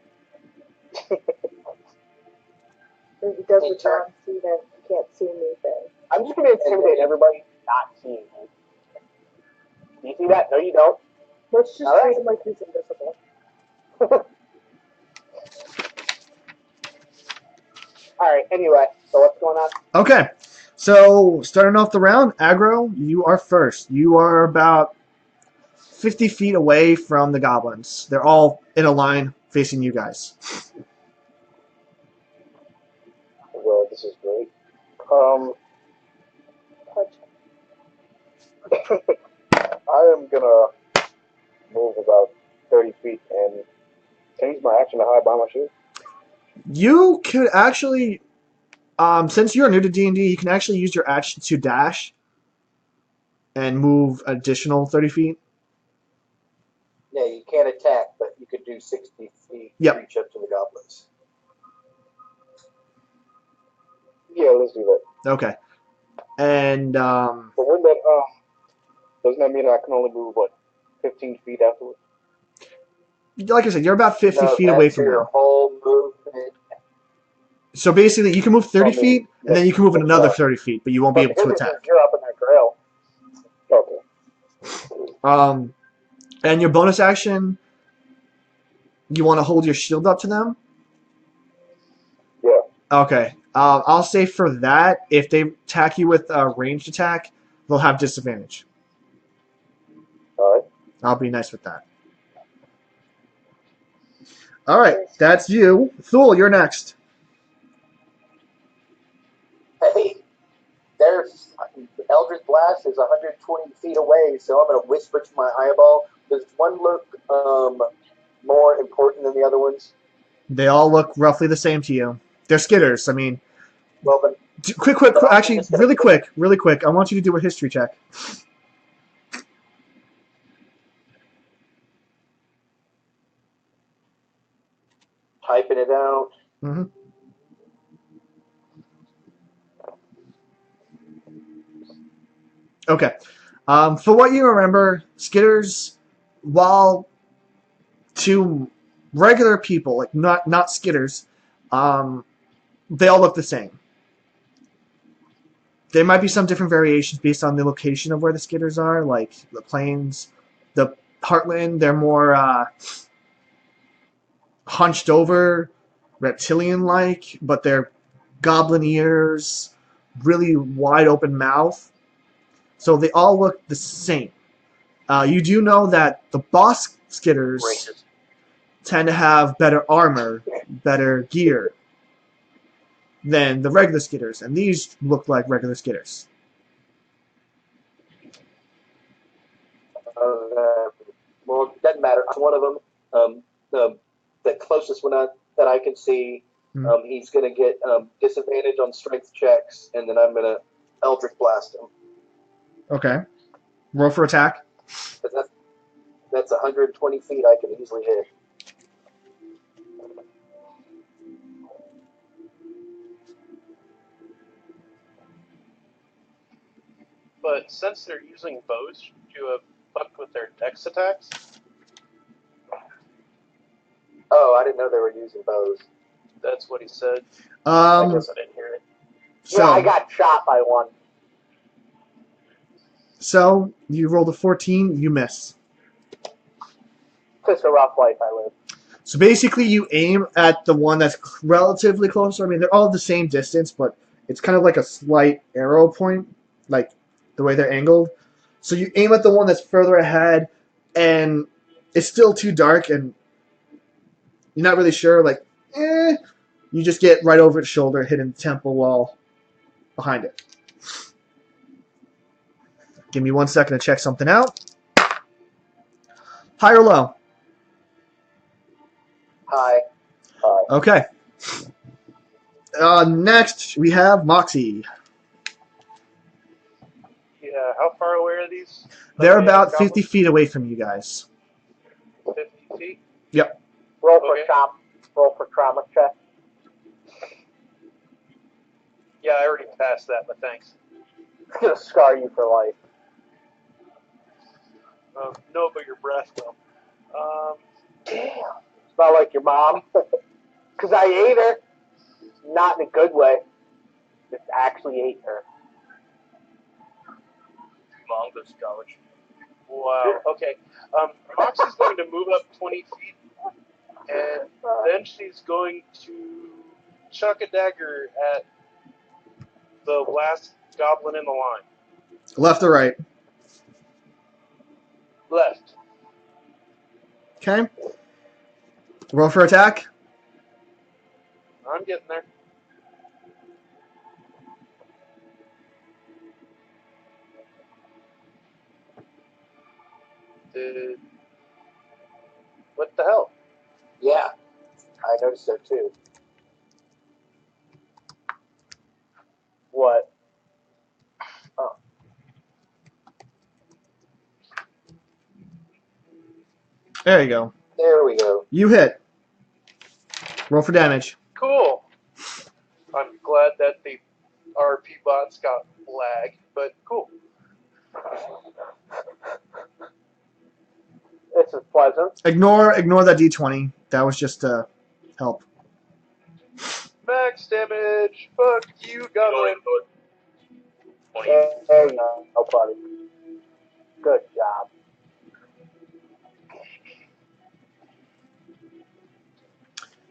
And he does the John Cena can't see me thing. I'm just going to intimidate everybody not seeing me. Do you see that? No, you don't. Let's just All treat right. him like he's invisible. Alright, anyway, so what's going on? Okay. So, starting off the round, Aggro, you are first. You are about 50 feet away from the goblins. They're all in a line facing you guys. Well, this is great. Touch. I am gonna move about 30 feet and can I use my action to hide behind my shield? You could actually, since you're new to D&D, you can actually use your action to dash and move additional 30 feet. Yeah, you can't attack, but you could do 60 feet Yep. reach up to the goblins. Yeah, let's do that. Okay. And, But when that, doesn't that mean I can only move, 15 feet afterwards? like I said, you're about 50 No, feet away that's from your them. whole movement. So basically, you can move 30 Okay. feet, and then you can move another 30 feet, but you won't be able to attack. You're up in their grill. Okay. And your bonus action, you want to hold your shield up to them? Yeah. Okay. I'll say for that, if they attack you with a ranged attack, they'll have disadvantage. Alright. I'll be nice with that. All right, that's you. Thule, you're next. Hey, there's Eldritch Blast is 120 feet away, so I'm gonna whisper to my eyeball. Does one look more important than the other ones? They all look roughly the same to you. They're skitters. I mean, Well, then quick. Actually, really quick. I want you to do a history check. typing it out. Mm-hmm. Okay. For what you remember, Skitters, while to regular people, like not Skitters, they all look the same. There might be some different variations based on the location of where the Skitters are, like the plains, the Heartland. They're more hunched over, reptilian-like, but they're goblin ears, really wide open mouth. So they all look the same. You do know that the boss Skitters Racist. tend to have better armor, better gear than the regular Skitters, and these look like regular Skitters. Well, it doesn't matter. I'm one of them. The closest one that I can see, he's going to get disadvantage on strength checks, and then I'm going to Eldritch Blast him. Okay. Roll for attack. But that's 120 feet I can easily hit. But since they're using bows, should you have fucked with their dex attacks? Oh, I didn't know they were using bows. That's what he said. I guess I didn't hear it. So, Yeah, I got shot by one. So you rolled a 14, you miss. Just a rough life I live. So basically, you aim at the one that's relatively closer. I mean, they're all the same distance, but it's kind of like a slight arrow point, like the way they're angled. So you aim at the one that's further ahead, and it's still too dark, and you're not really sure. Like, you just get right over its shoulder, hitting the temple wall behind it. Give me 1 second to check something out. High or low? High. Okay. Next, we have Moxie. Yeah, how far away are these? They're about 50 feet away from you guys. 50 feet? Yep. Roll for Okay. roll for trauma check. Yeah, I already passed that, but thanks. It's gonna scar you for life. No, but your breath will. Damn. Smell like your mom. Because I ate her. Not in a good way. Just actually ate her. Mom goes to college. Wow, okay. Moxie's going to move up 20 feet, and then she's going to chuck a dagger at the last goblin in the line. Left or right? Left. Okay. Roll for attack. I'm getting there. What the hell? Yeah, I noticed that too. What? There you go. There we go. You hit. Roll for damage. Cool. I'm glad that the RP bots got lag, but cool. This is pleasant. Ignore that d20. That was just to help. Max damage. Fuck you, goblin. There you go, buddy. Good job.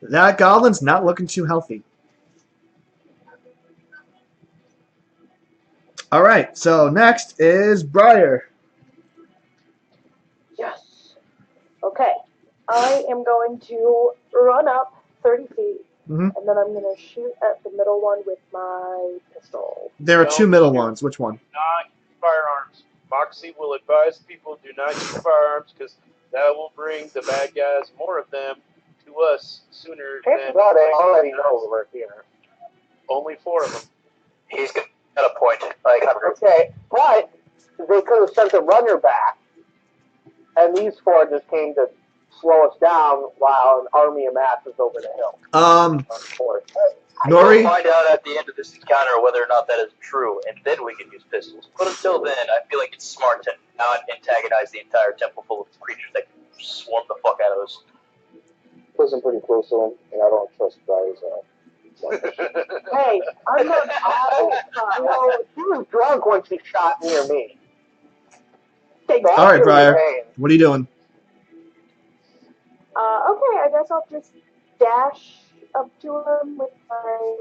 That goblin's not looking too healthy. All right, so next is Briar. Yes. Okay. I am going to run up 30 feet, Mhm. and then I'm going to shoot at the middle one with my pistol. There are Don't two middle shoot. ones. Which one? Not use firearms. Moxie will advise people do not use firearms because that will bring the bad guys, more of them, to us sooner Chances than are they already know we're here. only 4 of them. He's got a point. I covered. Okay, but they could have sent a runner back, and these 4 just came to slow us down while an army amasses over the hill. Um, Of course. Nori? We'll find out at the end of this encounter whether or not that is true, and then we can use pistols. But until then, I feel like it's smart to not antagonize the entire temple full of creatures that can swarm the fuck out of us. Listen pretty close to him, and I don't trust guys. Hey, I'm not. She was drunk when she shot near me. All right, Briar. What are you doing? Okay, I guess I'll just dash up to him with my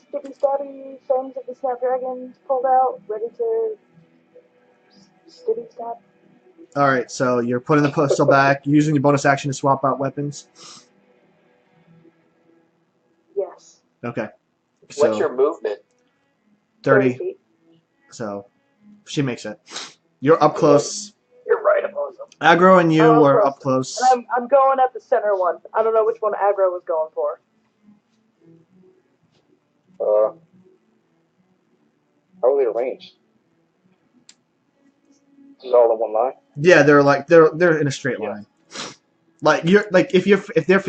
sticky stabby fangs of the snapdragons pulled out, ready to sticky stab. All right, so you're putting the pistol back, using your bonus action to swap out weapons. Yes. Okay. So What's your movement? 30. feet. So she makes it. You're up close. You're right above them. Aggro and you Oh, are close. up close. And I'm going at the center one. I don't know which one aggro was going for. How are they arranged? This is all in one line. Yeah, they're in a straight line. Like if they're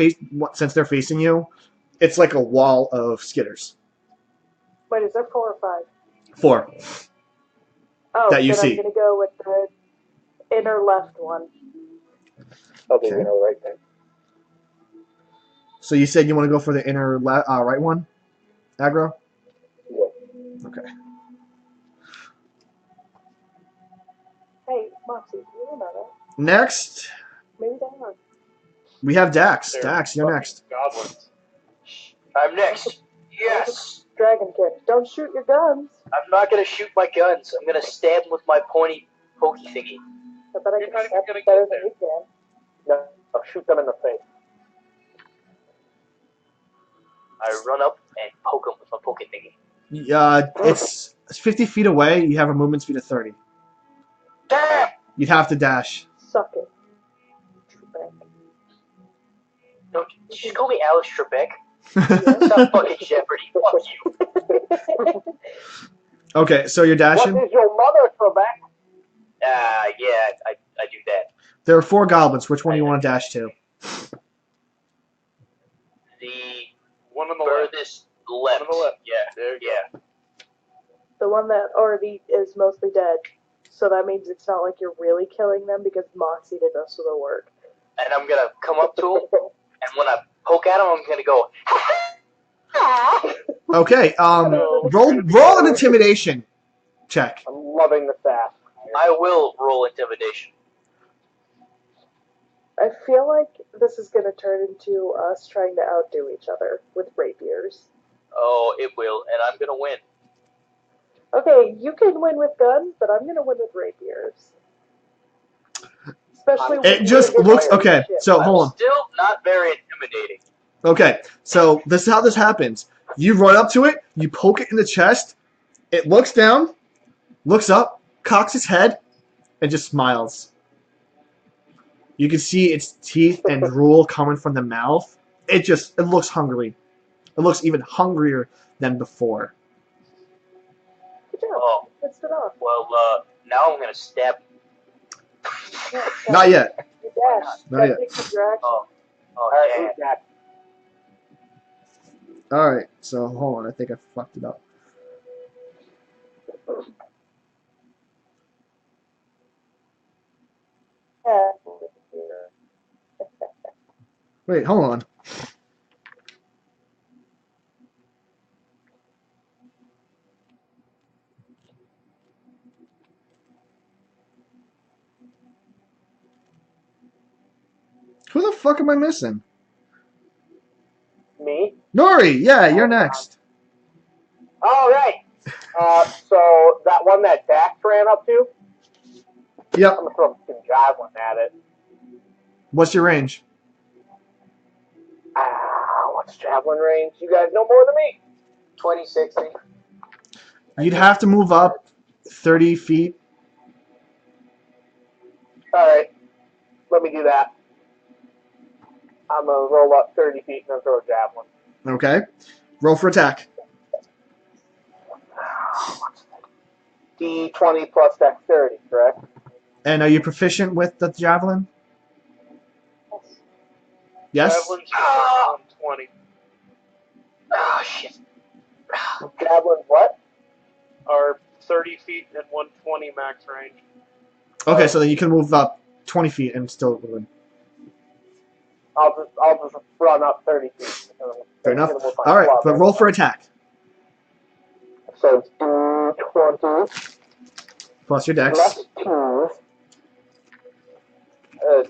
since they're facing you, it's like a wall of skitters. Wait, is there 4 or 5? 4. Oh, That you then see. I'm gonna go with the inner left one. Okay, Okay. you know right there. So you said you want to go for the inner right one, aggro? Yeah. Okay. Hey, Moxie, you don't know that. Next, Maybe they are. we have Dax. They're Dax, you're fucking next. Goblins. I'm next. Yes! Dragon kick. Don't shoot your guns. I'm not gonna shoot my guns. I'm gonna stab with my pointy pokey thingy. I bet I You're can not stab even gonna better get than there. you can. No, I'll shoot them in the face. I run up and poke him with my poke thingy. It's 50 feet away. You have a movement speed of 30. Damn! You'd have to dash. Suck it. Trebek. No, did you just call me Alice Trebek? Stop fucking Jeopardy. Fuck you. Okay, so you're dashing. What is your mother, Trebek? Yeah, I do that. There are 4 goblins. Which one do you want to dash to? The One on the left. furthest left. One on the left. Yeah, There you go. yeah. The one that already is mostly dead. So that means it's not like you're really killing them because Moxie did most of the work. And I'm gonna come up to him, and when I poke at him, I'm gonna go, Okay, roll an intimidation check. I'm loving the sass. I will roll intimidation. I feel like this is going to turn into us trying to outdo each other with rapiers. Oh, it will, and I'm gonna win. Okay, you can win with guns, but I'm going to win with rapiers. Especially It when just you're looks getting okay. shit. So I'm hold on. still not very intimidating. Okay, so this is how this happens. You run up to it, you poke it in the chest, it looks down, looks up, cocks its head, and just smiles. You can see its teeth and drool coming from the mouth. It looks hungry. It looks even hungrier than before. Good job. Oh, Rinsed it off. well, now I'm gonna stab him. Yeah, Not yet. You dash. Not Gotta take your action. Oh, Alright, yeah. who's next? Alright, so hold on. I think I fucked it up. Yeah. Wait, hold on. Who the fuck am I missing? Me? Nori, yeah, you're next. Alright. So that one that Dax ran up to, Yep. I'm gonna throw a fucking javelin at it. What's your range? What's javelin range? You guys know more than me. 2060. You'd have to move up 30 feet. Alright. Let me do that. I'm gonna roll up 30 feet and then throw a javelin. Okay. Roll for attack. D20 plus dexterity, correct? And are you proficient with the javelin? Yes? Javelin's 120. Oh shit. Javelin what? Are 30 feet and 120 max range. Okay, so then you can move up 20 feet and still win. I'll just run up 30 feet. Fair enough. With my All right, club, but roll for attack. So it's 20 Plus your dex. plus 2.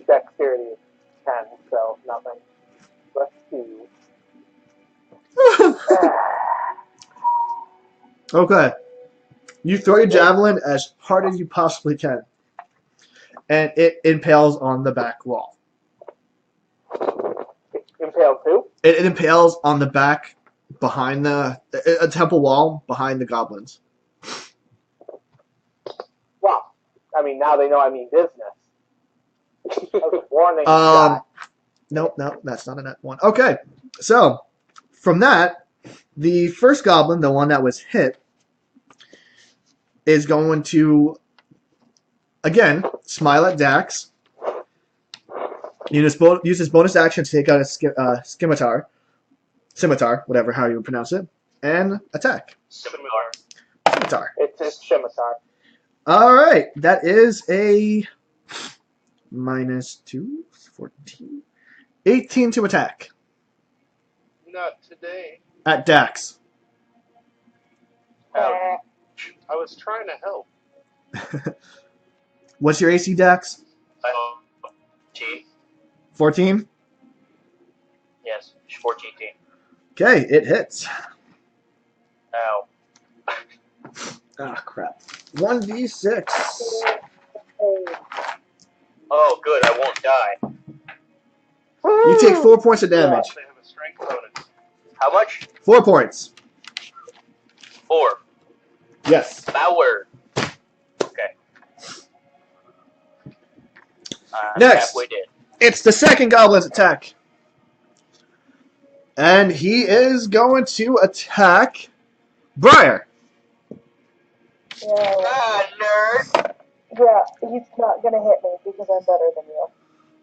Dexterity is 10, so nothing. Plus 2. Okay. You throw your javelin as hard as you possibly can. And it impales on the back wall. Impale 2? It impales on the back behind a temple wall behind the goblins. Well, I mean, now they know I mean business. Warning shot. Nope, that's not a net one. Okay, so from that, the first goblin, the one that was hit, is going to, again, smile at Dax. Use his bonus action to take out a scimitar, whatever, how you would pronounce it, and attack. Scimitar. It's scimitar. All right, that is a -2, 14, 18 to attack Not today. at Dax. I was trying to help. What's your AC, Dax? 14? Yes, 14. Okay, it hits. Ow. Ah, crap. 1d6. Oh, good, I won't die. You take 4 points of damage. They have a strength bonus. How much? 4 points. 4. Yes. Power. Okay. Next. Halfway dead. It's the second goblin's attack. And he is going to attack Briar. Yeah, Nerd. yeah, he's not gonna hit me because I'm better than you.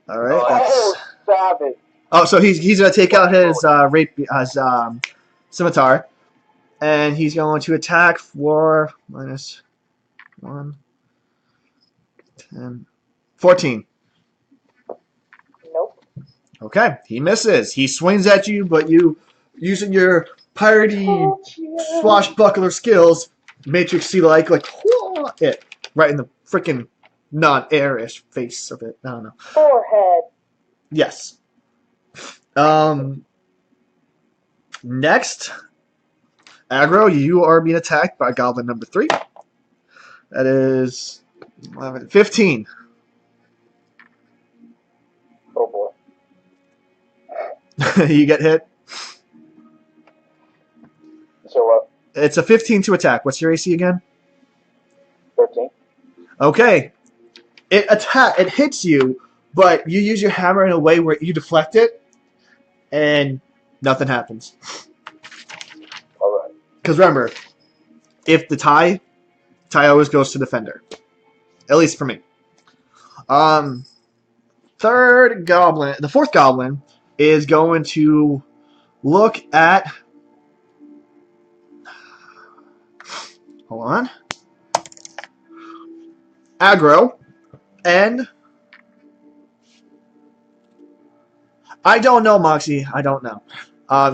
All right. Oh, savage. Oh, so he's going to take out his scimitar, and he's going to attack for -1, 10, 14. Nope. Okay, he misses. He swings at you, but you, using your piratey swashbuckler skills, Matrix see like it right in the freaking non-airish face of it. I don't know. Forehead. Yes. Next, Aggro, you are being attacked by Goblin number 3. That is 11, 15. Oh boy. You get hit. So what? It's a 15 to attack. What's your AC again? 13. Okay. It hits you, but you use your hammer in a way where you deflect it, and nothing happens. Alright. Because remember, if the tie always goes to defender. At least for me. The fourth goblin is going to look at. Hold on. Aggro. And I don't know, Moxie. I don't know.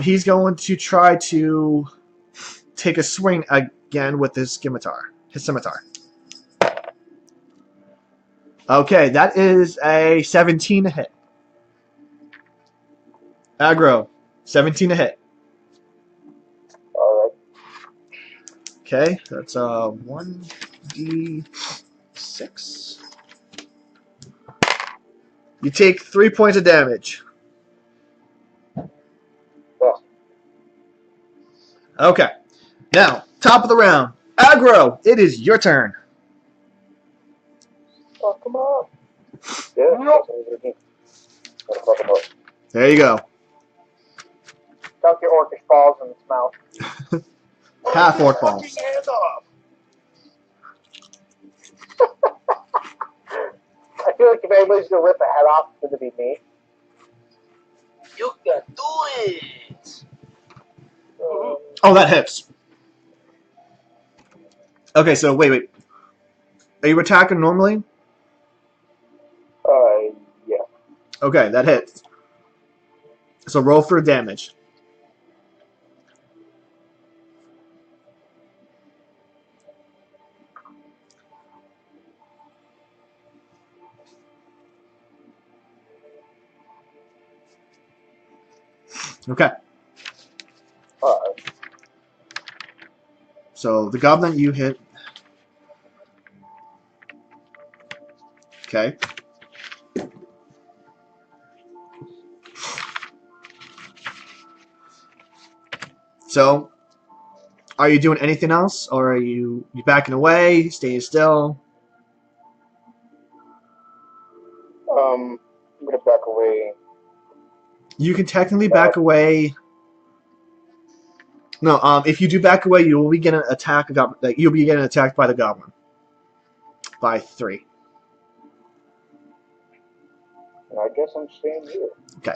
He's going to try to take a swing again with his scimitar. His scimitar. Okay, that is a 17 to hit. Aggro, 17 to hit. Alright. Okay, that's 1d6. You take 3 points of damage. Well, Okay, now, top of the round. Aggro, it is your turn. Fuck him up. yeah. Gotta fuck him up. There you go. Dunk your orcish balls in its mouth. Half orc balls. Fucking hand off. I feel like if anybody's gonna rip a head off, it's gonna be me. You can do it. Oh, that hits. Okay, so wait. Are you attacking normally? Yeah. Okay, that hits. So roll for damage. Okay. So the goblin you hit. Okay. So, are you doing anything else, or are you backing away, staying still? I'm gonna back away. You can technically back away. No, if you do back away, you will be getting attack. You'll be getting attacked by the goblin by 3. I guess I'm staying here. Okay.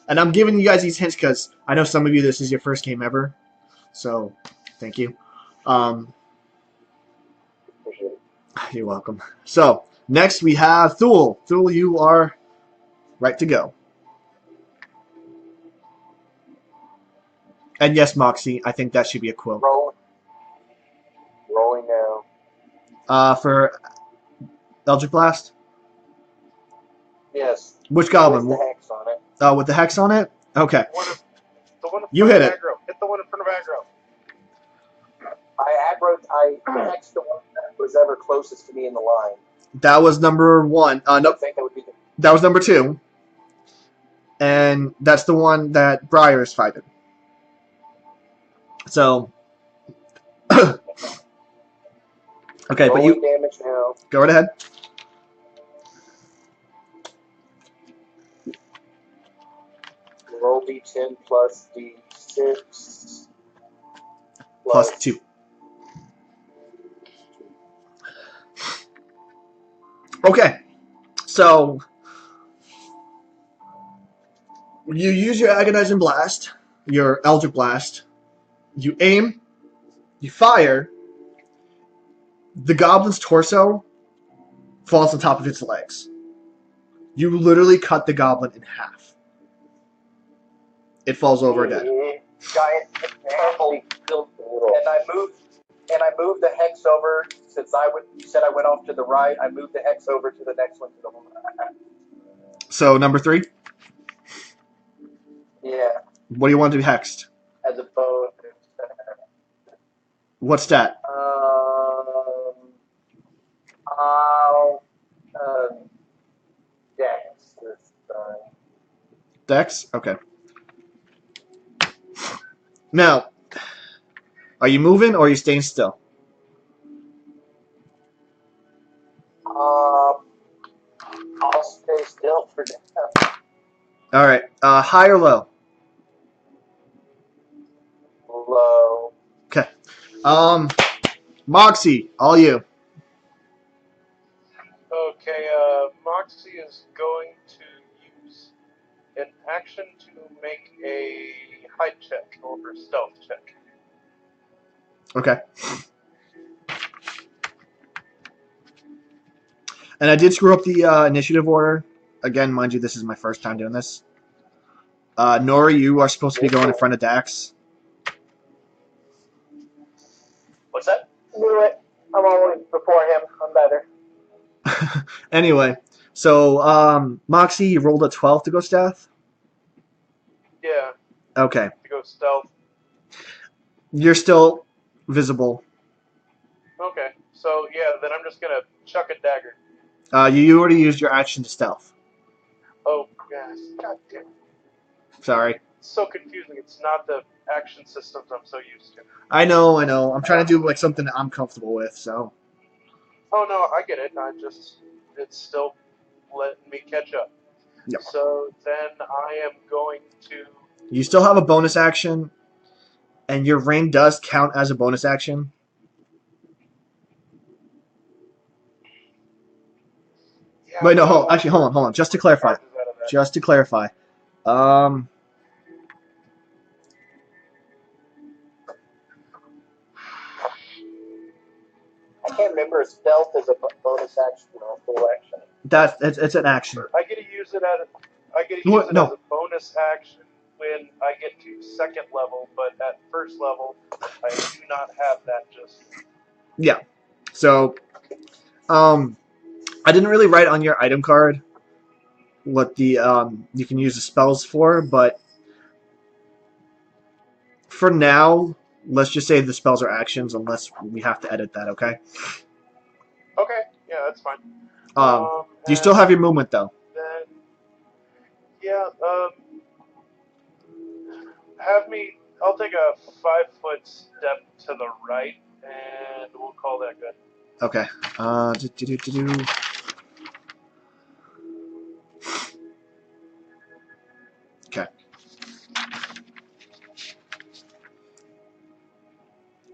And I'm giving you guys these hints because I know some of you this is your first game ever, so thank you. Appreciate it. You're welcome. So next we have Thule. Thule, you are right to go. And yes, Moxie, I think that should be a quote. Rolling now. For Eldritch Blast? Yes. Which goblin? With the hex on it. With the hex on it? Okay. The one in You front hit of it. aggro. Hit the one in front of aggro. I hexed the one that was ever closest to me in the line. That was number 1. I No, think that would be the... that was number 2. And that's the one that Briar is fighting. So... okay, but you... damage now. Go right ahead. Roll d10 plus d6. Plus 2. Okay. So... you use your Agonizing Blast, your Eldritch Blast. You aim. You fire. The goblin's torso falls on top of its legs. You literally cut the goblin in half. It falls over dead. Giant purple. And I moved the hex over since you said I went off to the right. I moved the hex over to the next one to the left. So number 3. Yeah, What do you want to be hexed? as a bonus. What stat? I'll Dex this time. Dex? Okay. Now, are you moving or are you staying still? I'll stay still for now. All right. High or low? Low. Okay. Moxie, all you. Okay, Moxie is going to use an action to make a hide check over stealth check. Okay. And I did screw up the initiative order. Again, mind you, this is my first time doing this. Nori, you are supposed to be going in front of Dax. What's that? Do it. I'm always before him. I'm better. Anyway, so Moxie, you rolled a 12 to go stealth? Yeah, Okay. to go stealth. You're still visible. Okay, so yeah, then I'm just gonna chuck a dagger. You already used your action to stealth. Oh, yes. God damn. Sorry. It's so confusing. It's not the action systems I'm so used to. I know. I'm trying to do like something that I'm comfortable with, so. Oh, no, I get it. It's still letting me catch up. Yep. So then I am going to... You still have a bonus action, and your ring does count as a bonus action. Yeah, Wait, no, but I want hold on. Just to clarify. charges out of that. can't remember if stealth is a bonus action or a full action. It's an action. I get to use it as No. a bonus action when I get to second level, but at first level, I do not have that just. Yeah. So, I didn't really write on your item card what the you can use the spells for, but for now, let's just say the spells are actions unless we have to edit that. Okay. Okay, yeah, that's fine. Do you still have your movement though? Then, yeah, have me. I'll take a 5-foot step to the right, and we'll call that good. Okay. Okay.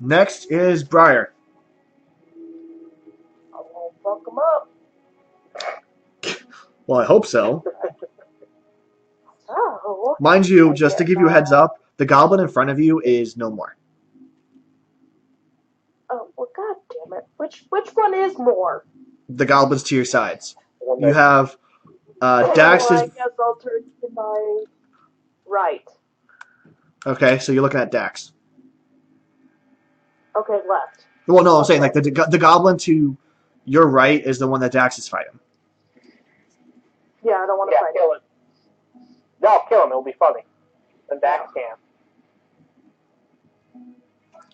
Next is Briar. I'm gonna fuck them up. Well, I hope so. Oh. Mind you, just to give you a heads up, the goblin in front of you is no more. Oh, well, god damn it. Which one is more? The goblins to your sides. One You that- have Dax Well, I is guess I'll turn to my right. okay. So you're looking at Dax. Okay, left. Well, no, I'm saying like the goblin to your right is the one that Dax is fighting. Yeah, I don't want to Yeah, fight kill him. No, kill him. It'll be funny. And Dax can.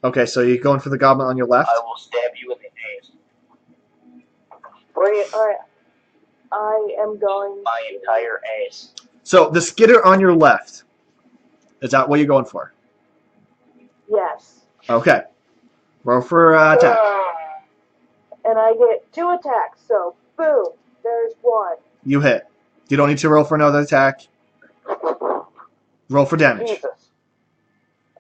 Okay, so you're going for the goblin on your left. I will stab you in the ass. Bring it. Alright. I am going. My entire ass. So the skitter on your left. Is that what you're going for? Yes. Okay. Roll for attack. And I get 2 attacks, so boom, there's 1. You hit. You don't need to roll for another attack. Roll for damage. Jesus.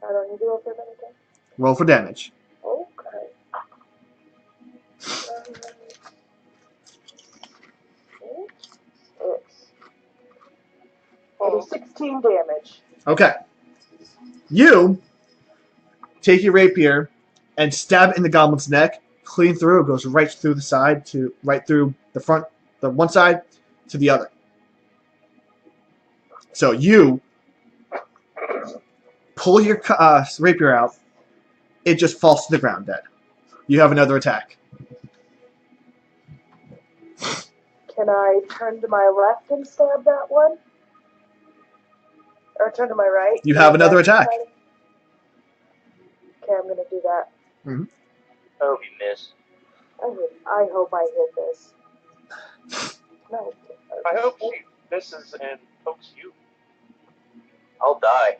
I don't need to go for that again. Roll for damage. Okay. It is 16 damage. Okay. You take your rapier and stab it in the goblin's neck, clean through. It goes right through the side to right through the front, the one side to the other. So you pull your rapier out. It just falls to the ground dead. You have another attack. Can I turn to my left and stab that one? Or turn to my right? You have another attack. Okay, I'm gonna do that. Mm-hmm. I hope you miss. I hope I hit this. No. I hope she misses and pokes you. I'll die.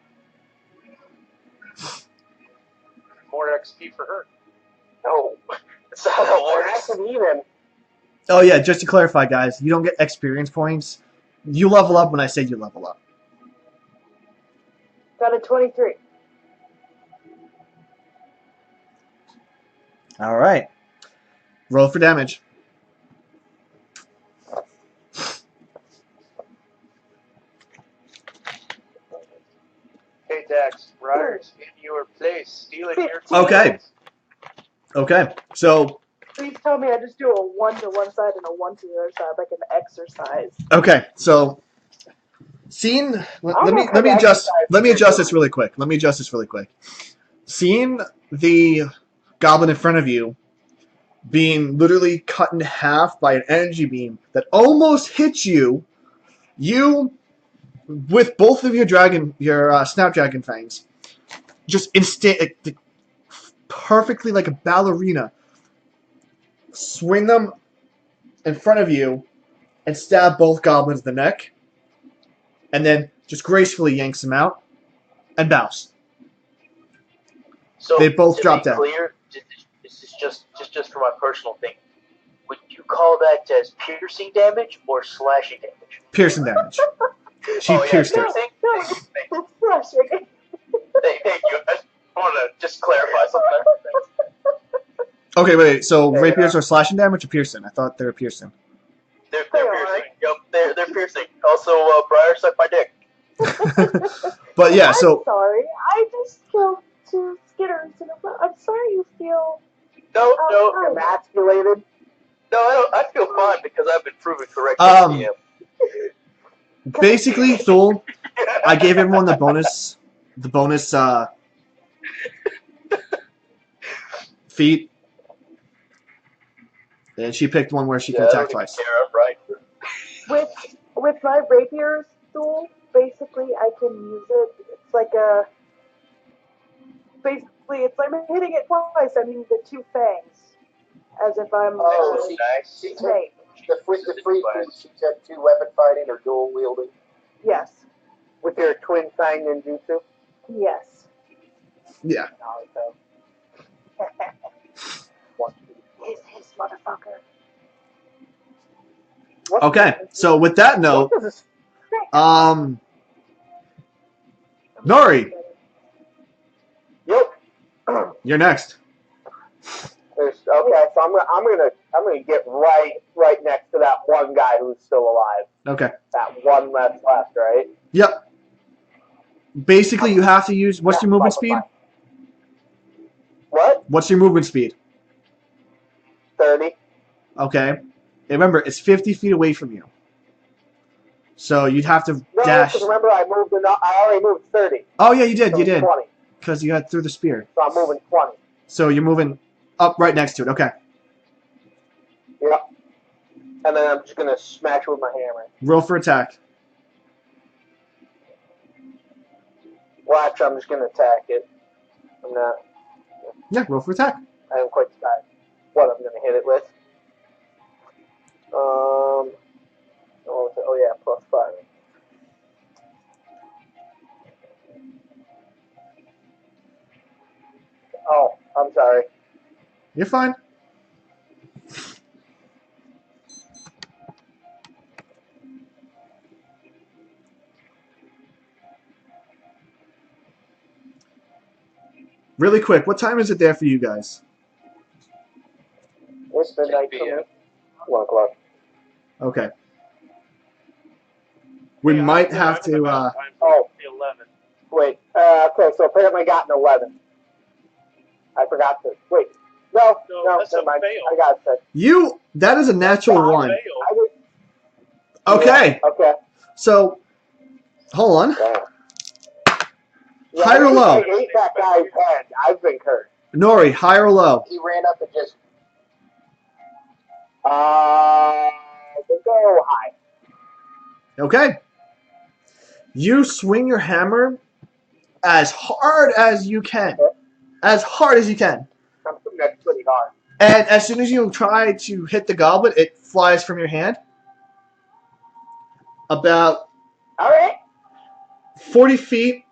More XP for her. No. That's how that Or works. that's an even. Oh yeah, just to clarify, guys, you don't get experience points. You level up when I say you level up. Got a 23. All right. Roll for damage. Hey Dax, Briar's in your place, stealing your Okay. tools. Okay. So Please tell me I just do a 1 to one side and a 1 to the other side, like an exercise. okay. So seeing let me adjust this really quick. Let me adjust this really quick. Seeing the goblin in front of you being literally cut in half by an energy beam that almost hits you, you with both of your snapdragon fangs, just perfectly like a ballerina, swing them in front of you and stab both goblins in the neck, and then just gracefully yanks them out and bows. So They both to drop be down. Clear, this is just for my personal thing. Would you call that as piercing damage or slashing damage? Piercing damage. She pierced it. piercing. No, it's flashing. Thank you. I just want to just clarify something there. Okay, wait. So rapiers are slashing damage or piercing? I thought they were piercing. They're They are. piercing. Yep, they're piercing. Also, Briar sucked my dick. But yeah, I'm so sorry. I just killed 2 skitters in a row. I'm sorry you feel No, Emasculated. no, I feel fine because I've been proven correct. Basically, Thule, I gave everyone the bonus feat, and she picked one where she can attack twice. Right? With my rapier's tool, basically I can use it. It's like it's like I'm hitting it twice. I'm using the two fangs, as if I'm Nice. a snake. With the free feat, she said 2 weapon fighting or dual wielding. Yes. With your twin fang ninjutsu. Yes. Yeah. His motherfucker. Okay, so with that note, Nori, Yep. you're next. Okay, so I'm gonna get right next to that one guy who's still alive. Okay. That one left, right? Yep. Basically, you have to use. What's your movement speed? What? What's your movement speed? 30. Okay. And remember, it's 50 feet away from you. So you'd have to No, dash. because remember I already moved 30. Oh yeah, you did. So You did. 20. Because you had through the spear. So I'm moving 20. So you're moving up right next to it. Okay. Yep. And then I'm just gonna smash it with my hammer. Roll for attack. Well, actually, I'm just gonna attack it. I'm not. Yeah, roll for attack. I haven't quite decided what I'm gonna hit it with. Oh yeah, +5. Oh, I'm sorry. You're fine. Really quick, what time is it there for you guys? What's midnight for me? 1 o'clock. Okay. We might have to. Oh. 11. Wait. Okay, so apparently I got an 11. I forgot to. Wait. No, that's never a mind. fail. I got it. You. That is a natural one. I did, Okay. yeah, okay. So, hold on. Yeah, High or low? I ate that guy's head. I've been cursed. Nori, high or low? He ran up and just. We'll go high. Okay. You swing your hammer as hard as you can. As hard as you can. I'm swinging that pretty hard. And as soon as you try to hit the goblet, it flies from your hand. About All right. 40 feet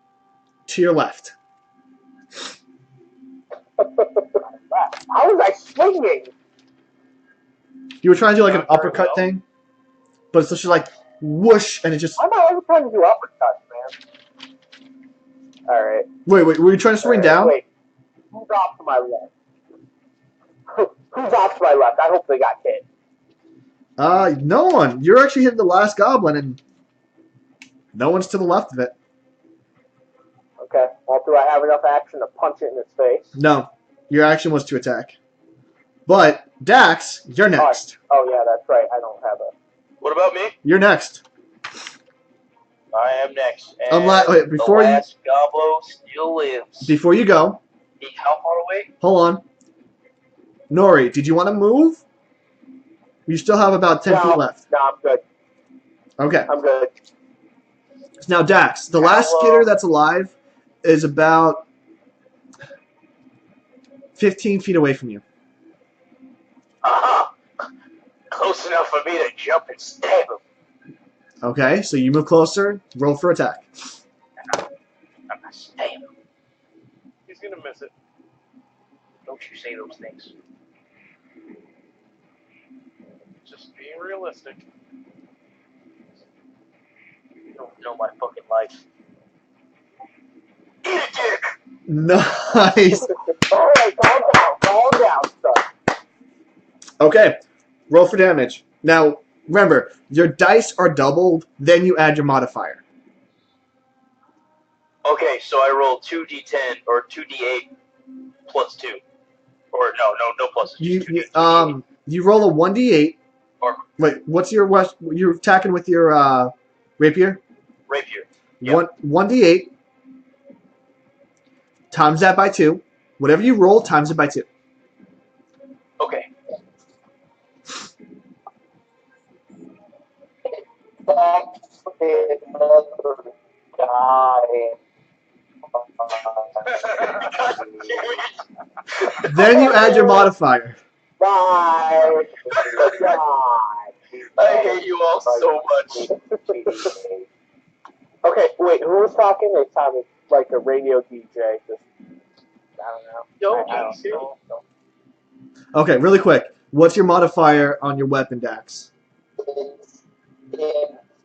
to your left. How was I swinging? You were trying to do like an Not very uppercut well. thing, but it's just like whoosh, and it just. I'm not always trying to do uppercuts, man. All right. Wait, were you trying to swing down? Wait. Who's off to my left? Who's off to my left? I hope they got hit. No one. You're actually hitting the last goblin, and no one's to the left of it. Okay. Well, do I have enough action to punch it in its face? No, your action was to attack. But Dax, you're next. Oh yeah, that's right. I don't have a. What about me? You're next. I am next. And Wait, before the last Goblo still lives. Before you go, How far away? hold on. Nori, did you want to move? You still have about 10 feet left. No, I'm good. Okay. I'm good. Now, Dax, the last skitter that's alive is about 15 feet away from you. Close enough for me to jump and stab him. Okay, so you move closer, roll for attack. I'm not stabbing him. He's gonna miss it. Don't you say those things. Just being realistic. You don't know my fucking life. Eat a dick! Nice. All right, calm down, son. Okay, roll for damage. Now, remember, your dice are doubled, then you add your modifier. Okay, so I roll 2d10 or 2d8 plus 2. Or no pluses. You roll a 1d8. Or Wait, what's your what? You're attacking with your rapier. rapier. Yeah. 1d8 times that by 2. Whatever you roll, times it by 2. Okay. Then you add your modifier. Bye. I hate you all so much. Okay, wait, who was talking? They sounded like a radio DJ. Just, I don't know. Okay, really quick. What's your modifier on your weapon, Dax? It's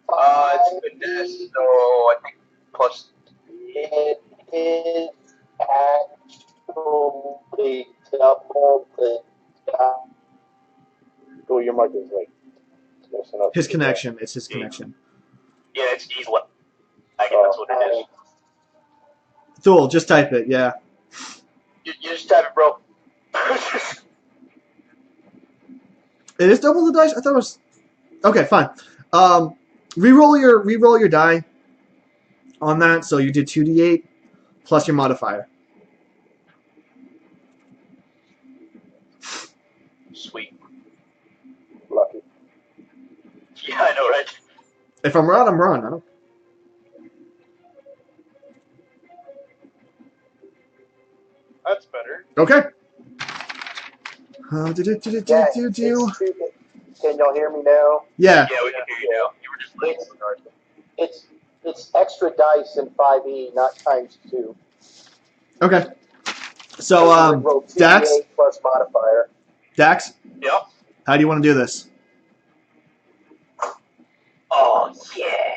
finesse, so I think plus. It is actually double the. Oh, your mic is like messing up. His connection. It's his connection. Yeah, it's easily. I guess that's what it is. Thule, just type it. Yeah. You just type it, bro. It is double the dice. I thought it was. Okay, fine. Reroll your die on that. So you did 2d8 plus your modifier. Sweet. Lucky. Yeah, I know, right? If I'm wrong, I'm wrong. I don't. That's better. Okay. Can y'all hear me now? Yeah. Yeah, we can hear you now. You were just late. It's extra dice in 5e, not times 2. Okay. So, Roll 2d8 Dax? plus modifier. Dax, Yep. how do you want to do this? Oh, yeah.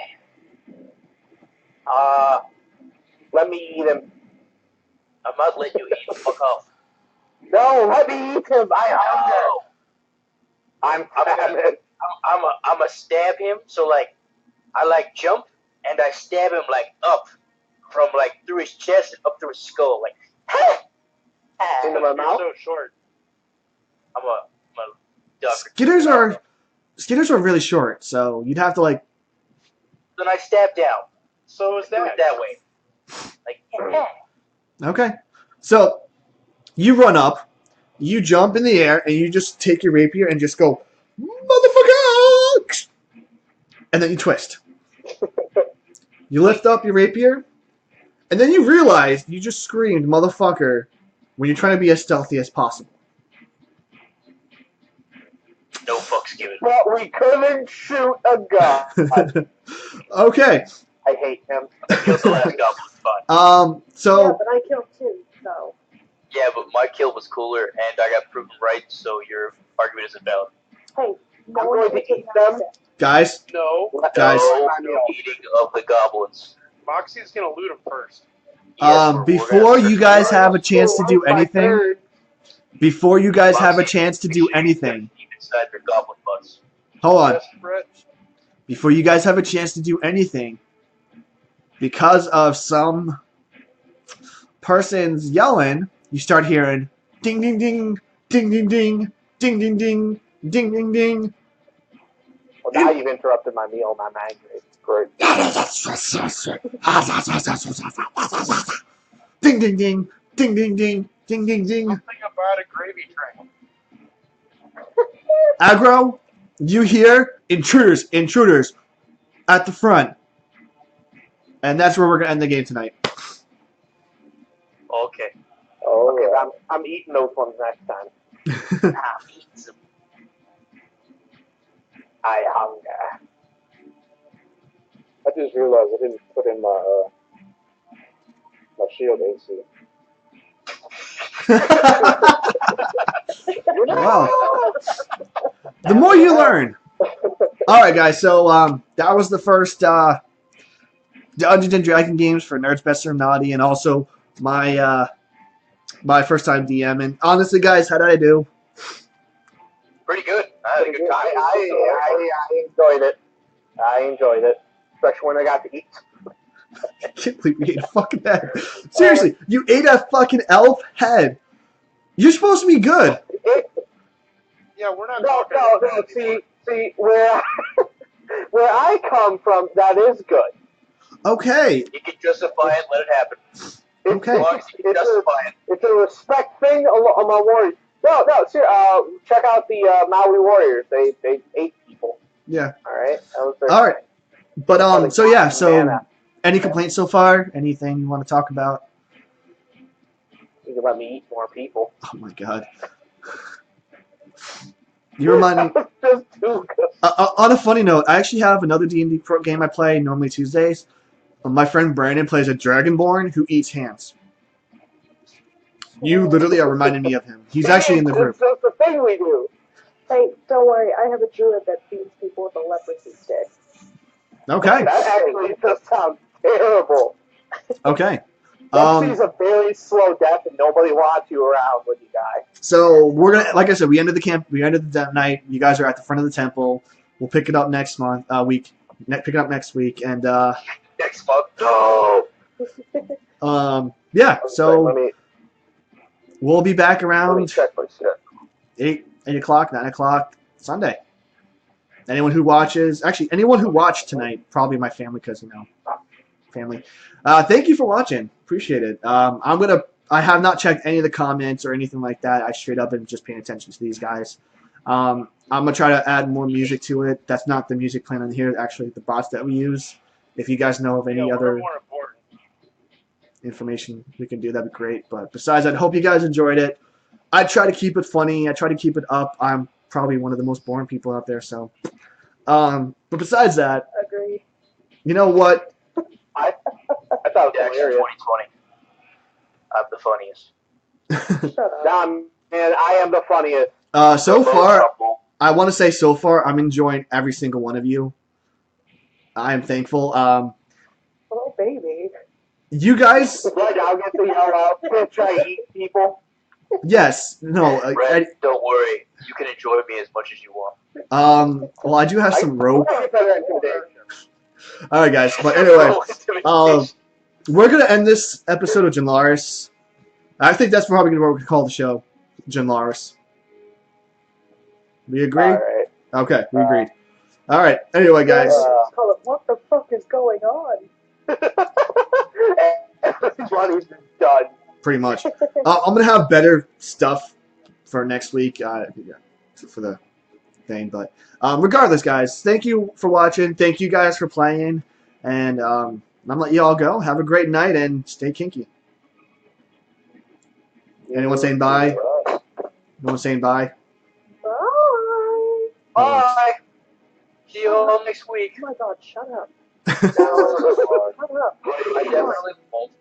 Let me eat him. I'm not letting you eat the fuck off. No, let me eat him. I hunger. No. I'm I'm a stab him. So like, I like jump and I stab him like up from like through his chest and up through his skull. Like, into my You're mouth. so short. I'm a duck. Skitters are really short, so you'd have to like. Then I stab down. So is Do that. it that way. Like, Okay. So you run up, you jump in the air, and you just take your rapier and just go, motherfucker! And then you twist. You lift up your rapier, and then you realize you just screamed motherfucker when you're trying to be as stealthy as possible. no fucks given. But we couldn't shoot a gun. Okay. I hate him. I killed the last goblin. Fine. Yeah, So but I killed 2, so. Yeah, but my kill was cooler, and I got proven right, so your argument isn't valid. Hey, no I'm one going can to take eat that them. step. guys, No. Guys. No eating of the goblins. Moxie's gonna loot him first. Yes, we're before gonna- you guys have a chance to do My anything, turn. before you guys have a Moxie, chance to make do sure you anything, keep inside their goblin butts. hold on. Desperate. Before you guys have a chance to do anything, because of some person's yelling, you start hearing ding ding ding, ding ding ding, ding ding ding, ding ding ding. Well, now you've interrupted my meal and I'm angry. Great. Ding ding ding, ding ding ding, ding ding ding. Something about a gravy train. Aggro, you hear intruders at the front. And that's where we're going to end the game tonight. Okay. Oh, okay, I'm eating those ones next time. I'm eating some. I hunger. I just realized I didn't put in my my shield AC. Wow. The more you learn. All right, guys. So that was the first Dungeons and Dragon games for Nerds Best Served Naughty, and also my my first time DM. And honestly, guys, how did I do? Pretty good. I had a good time. I enjoyed it. I enjoyed it, especially when I got to eat. I can't believe you ate a fucking head. Seriously, you ate a fucking elf head. You're supposed to be good. Yeah, we're not No, talking no, about no. that anymore. See, where where I come from, that is good. Okay. You can justify it, let it happen. Okay. As long as you can justify it. It's a respect thing among warriors. No, check out the Maui Warriors. They ate people. Yeah. All right. That was their All right. thing. But so yeah. So Banana. any complaints so far? Anything you want to talk about? You can let me eat more people. Oh my god. You remind me. Just too good. On a funny note, I actually have another D&D game I play normally Tuesdays. My friend Brandon plays a Dragonborn who eats hands. You literally are reminding me of him. He's actually in the group. It's just the thing we do. Hey, don't worry, I have a druid that feeds people with a leprosy stick. Okay. That actually just sounds terrible. Okay. Leprosy is a very slow death, and nobody wants you around when you die. So we're gonna, like I said, we ended the camp. We ended the night. You guys are at the front of the temple. We'll pick it up next month. Pick it up next week, and Next month. No. yeah. Let So me we'll be back around check my shit. 8 o'clock, 9 o'clock Sunday. Anyone who watches, actually, anyone who watched tonight, probably my family, because family. Thank you for watching. Appreciate it. I have not checked any of the comments or anything like that. I straight up am just paying attention to these guys. I'm gonna try to add more music to it. That's not the music playing on here. Actually, the bots that we use. If you guys know of any Yeah, other we're more important. information we can do, that'd be great. But besides that, hope you guys enjoyed it. I try to keep it funny. I try to keep it up. I'm probably one of the most boring people out there. So, but besides that, Agreed. you know what? I thought it was Jackson hilarious. 2020. I'm the funniest. Shut up. Nah, man, I am the funniest. So Most far, couple. I want to say so far, I'm enjoying every single one of you. I am thankful. Oh, baby. You guys, Right now, get the yell out. Gonna try to eat people. yes, no, Red, don't worry. You can enjoy me as much as you want. well, I do have some rope. I get better at intimidation. All right, guys, but anyway, No intimidation. we're gonna end this episode of Gen-larus. I think that's probably what we call the show, Gen-larus. We agree? All right. Okay, we agreed. All right. Anyway, guys. Call it, what the fuck is going on? Everybody's done. Pretty much. I'm gonna have better stuff for next week for the thing. But regardless, guys, thank you for watching. Thank you guys for playing, and I'm gonna let you all go. Have a great night and stay kinky. Anyone saying bye? No one saying bye? Bye. Bye. See you all next week. Oh my god, shut up. Now, Shut up. I definitely won't.